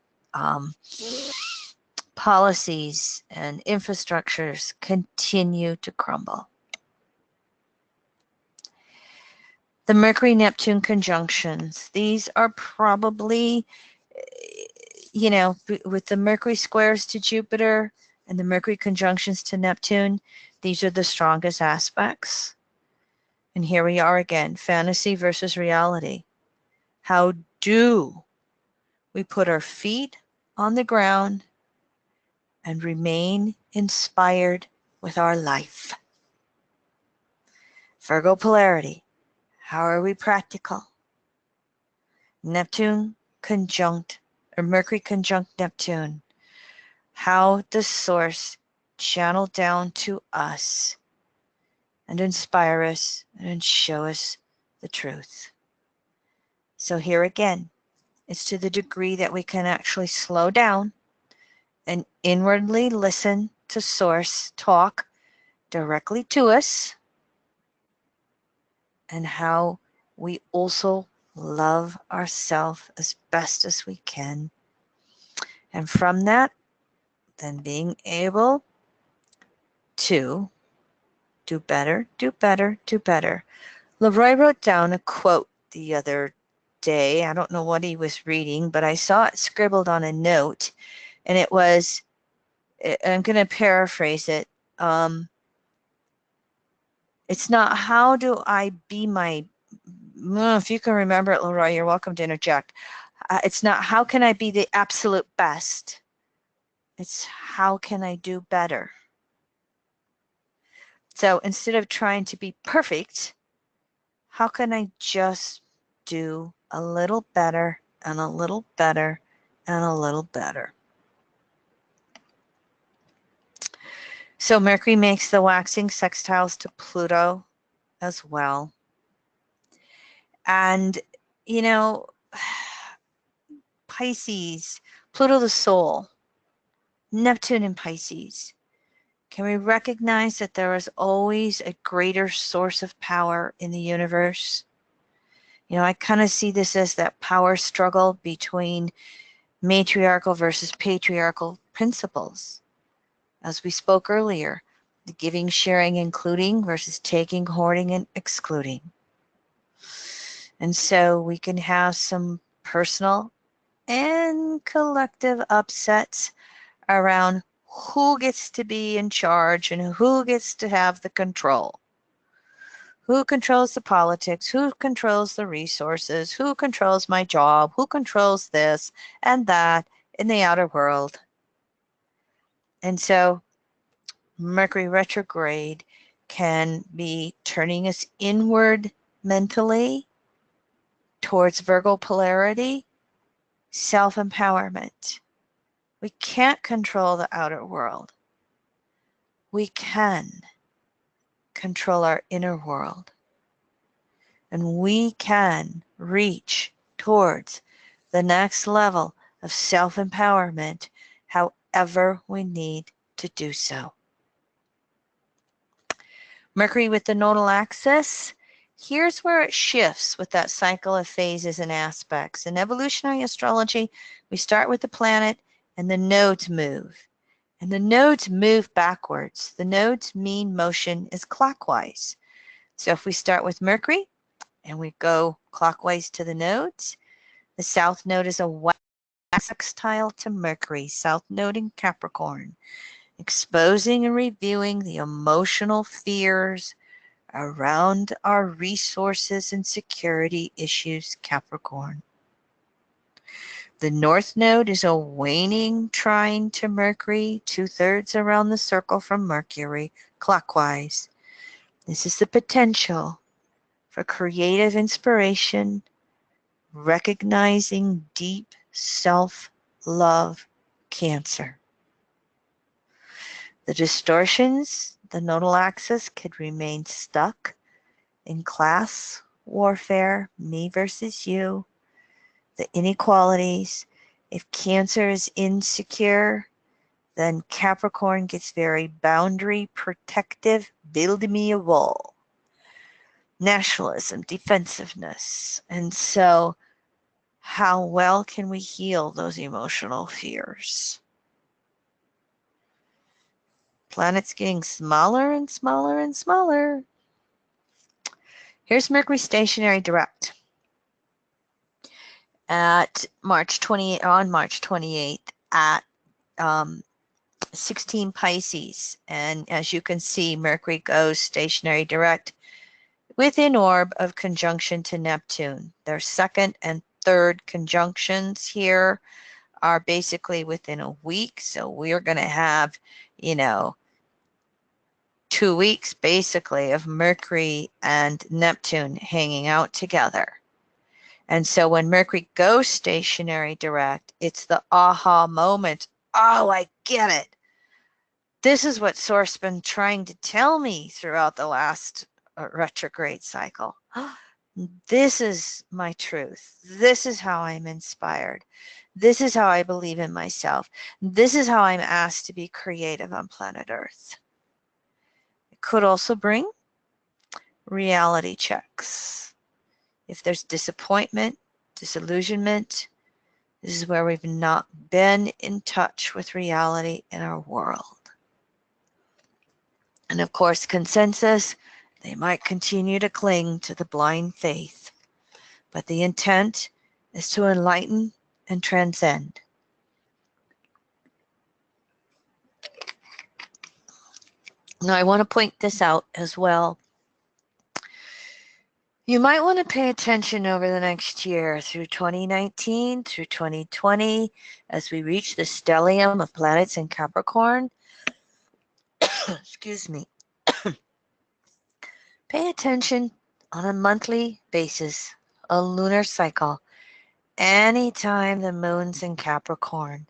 policies and infrastructures continue to crumble. The Mercury-Neptune conjunctions, these are probably, with the Mercury squares to Jupiter and the Mercury conjunctions to Neptune, these are the strongest aspects. And here we are again, fantasy versus reality. How do we put our feet on the ground and remain inspired with our life? Virgo polarity. How are we practical? Neptune conjunct, or Mercury conjunct Neptune. How does Source channel down to us and inspire us and show us the truth? So here again, it's to the degree that we can actually slow down and inwardly listen to Source talk directly to us, and how we also love ourselves as best as we can. And from that, then being able to do better, do better, do better. Leroy wrote down a quote the other day. I don't know what he was reading, but I saw it scribbled on a note, and it was, I'm going to paraphrase it. It's not how do I be my, if you can remember it, Leroy, you're welcome to interject. It's not how can I be the absolute best. It's how can I do better. So instead of trying to be perfect, how can I just do a little better and a little better and a little better? So Mercury makes the waxing sextiles to Pluto as well. And, you know, Pisces, Pluto the soul, Neptune in Pisces. Can we recognize that there is always a greater source of power in the universe? You know, I kind of see this as that power struggle between matriarchal versus patriarchal principles. As we spoke earlier, the giving, sharing, including versus taking, hoarding, and excluding. And so we can have some personal and collective upsets around who gets to be in charge and who gets to have the control. Who controls the politics? Who controls the resources? Who controls my job? Who controls this and that in the outer world? And so Mercury retrograde can be turning us inward mentally towards Virgo polarity, self-empowerment. We can't control the outer world. We can control our inner world. And we can reach towards the next level of self-empowerment however we need to do so. Mercury with the nodal axis, here's where it shifts with that cycle of phases and aspects. In evolutionary astrology, we start with the planet and the nodes move. And the nodes move backwards. The nodes mean motion is clockwise. So if we start with Mercury and we go clockwise to the nodes, the south node is a wax sextile to Mercury, south node in Capricorn, exposing and reviewing the emotional fears around our resources and security issues, Capricorn. The north node is a waning trine to Mercury, 2/3 around the circle from Mercury, clockwise. This is the potential for creative inspiration, recognizing deep self-love, Cancer. The distortions, the nodal axis could remain stuck in class warfare, me versus you, the inequalities. If Cancer is insecure, then Capricorn gets very boundary protective, build me a wall. Nationalism, defensiveness. And so how well can we heal those emotional fears? Planet's getting smaller and smaller and smaller. Here's Mercury stationary direct at March 28th at 16 Pisces. And as you can see, Mercury goes stationary direct within orb of conjunction to Neptune. Their second and third conjunctions here are basically within a week. So we're going to have, 2 weeks basically of Mercury and Neptune hanging out together. And so when Mercury goes stationary direct, it's the aha moment. Oh, I get it. This is what Source been trying to tell me throughout the last retrograde cycle. This is my truth. This is how I'm inspired. This is how I believe in myself. This is how I'm asked to be creative on planet Earth. It could also bring reality checks. If there's disappointment, disillusionment, this is where we've not been in touch with reality in our world. And of course, consensus, they might continue to cling to the blind faith, but the intent is to enlighten and transcend. Now, I want to point this out as well. You might want to pay attention over the next year through 2019, through 2020, as we reach the stellium of planets in Capricorn. Excuse me. Pay attention on a monthly basis, a lunar cycle, anytime the moon's in Capricorn.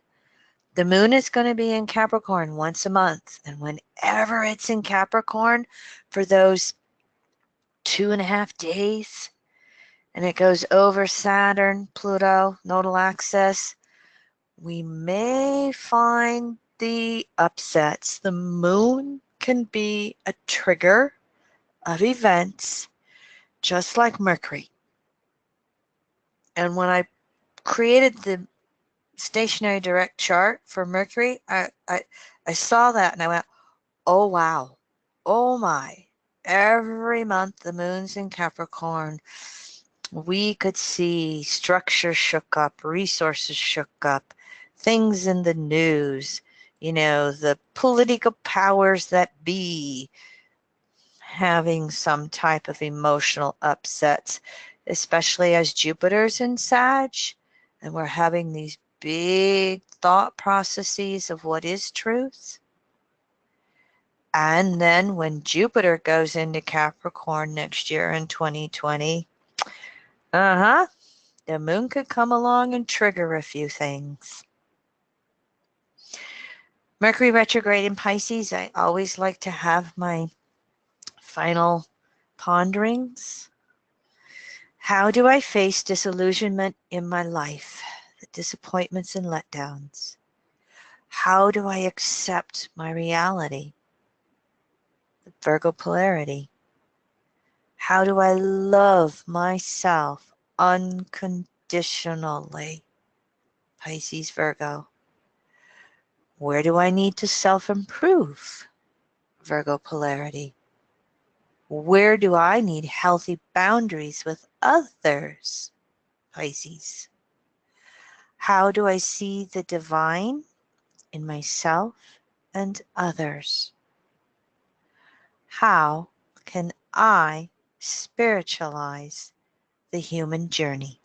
The moon is going to be in Capricorn once a month, and whenever it's in Capricorn for those 2.5 days, and it goes over Saturn, Pluto, nodal axis, we may find the upsets. The moon can be a trigger of events, just like Mercury. And when I created the stationary direct chart for Mercury, I saw that and I went, oh wow, oh my. Every month the moon's in Capricorn, we could see structure shook up, resources shook up, things in the news, the political powers that be having some type of emotional upsets, especially as Jupiter's in Sag, and we're having these big thought processes of what is truth. And then when Jupiter goes into Capricorn next year in 2020, the moon could come along and trigger a few things. Mercury retrograde in Pisces, I always like to have my final ponderings. How do I face disillusionment in my life, the disappointments and letdowns? How do I accept my reality, the Virgo polarity? How do I love myself unconditionally, Pisces, Virgo? Where do I need to self-improve, Virgo polarity? Where do I need healthy boundaries with others, Pisces? How do I see the divine in myself and others? How can I spiritualize the human journey?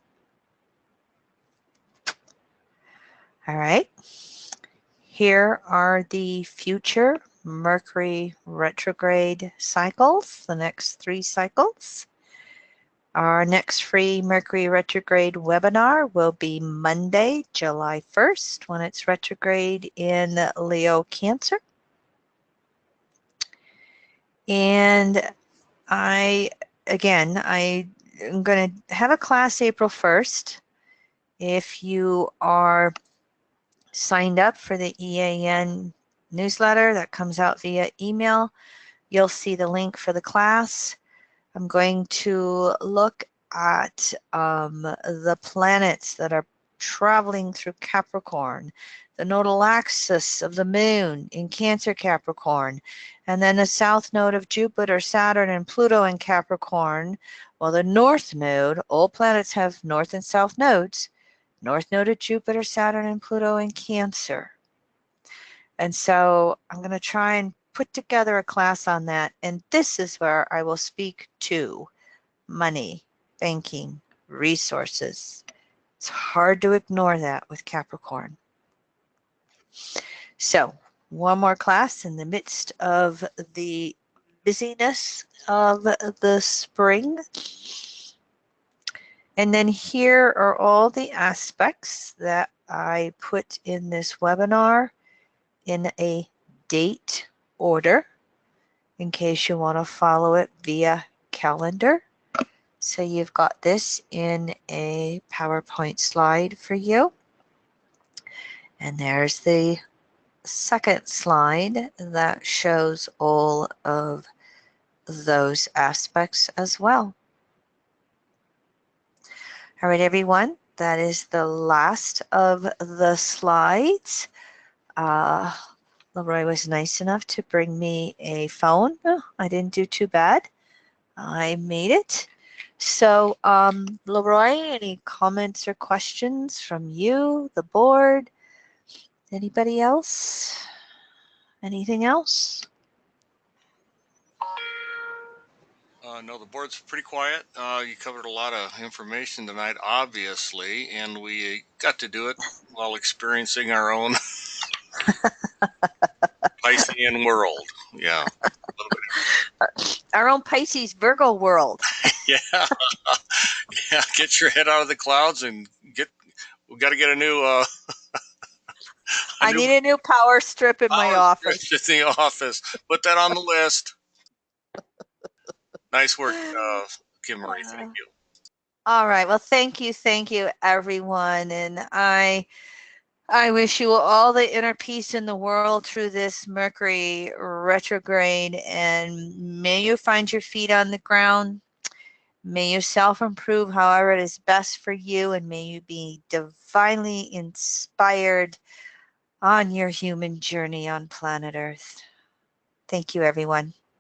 All right. Here are the future Mercury retrograde cycles, the next 3 cycles. Our next free Mercury retrograde webinar will be Monday, July 1st, when it's retrograde in Leo Cancer. And I am going to have a class April 1st. If you are signed up for the EAN newsletter that comes out via email, you'll see the link for the class. I'm going to look at the planets that are traveling through Capricorn, the nodal axis of the moon in Cancer Capricorn, and then the south node of Jupiter, Saturn, and Pluto in Capricorn. Well, the north node, all planets have north and south nodes, north node of Jupiter, Saturn, and Pluto in Cancer. And so I'm going to try and put together a class on that. And this is where I will speak to money, banking, resources. It's hard to ignore that with Capricorn. So one more class in the midst of the busyness of the spring. And then here are all the aspects that I put in this webinar in a date order in case you want to follow it via calendar. So you've got this in a PowerPoint slide for you. And there's the second slide that shows all of those aspects as well. All right, everyone, that is the last of the slides. Leroy was nice enough to bring me a phone. Oh, I didn't do too bad. I made it. So, Leroy, any comments or questions from you, the board? Anybody else? Anything else? No, the board's pretty quiet. You covered a lot of information tonight, obviously, and we got to do it while experiencing our own Piscean world. Yeah. Our own Pisces Virgo world. Yeah. Yeah. Get your head out of the clouds and we got to get a new, I need a new power strip in my office. in the office. Put that on the list. Nice work, Kim Marie. Thank you. All right. Well, thank you, everyone, and I wish you all the inner peace in the world through this Mercury retrograde, and may you find your feet on the ground. May you self-improve however it is best for you, and may you be divinely inspired on your human journey on planet Earth. Thank you, everyone.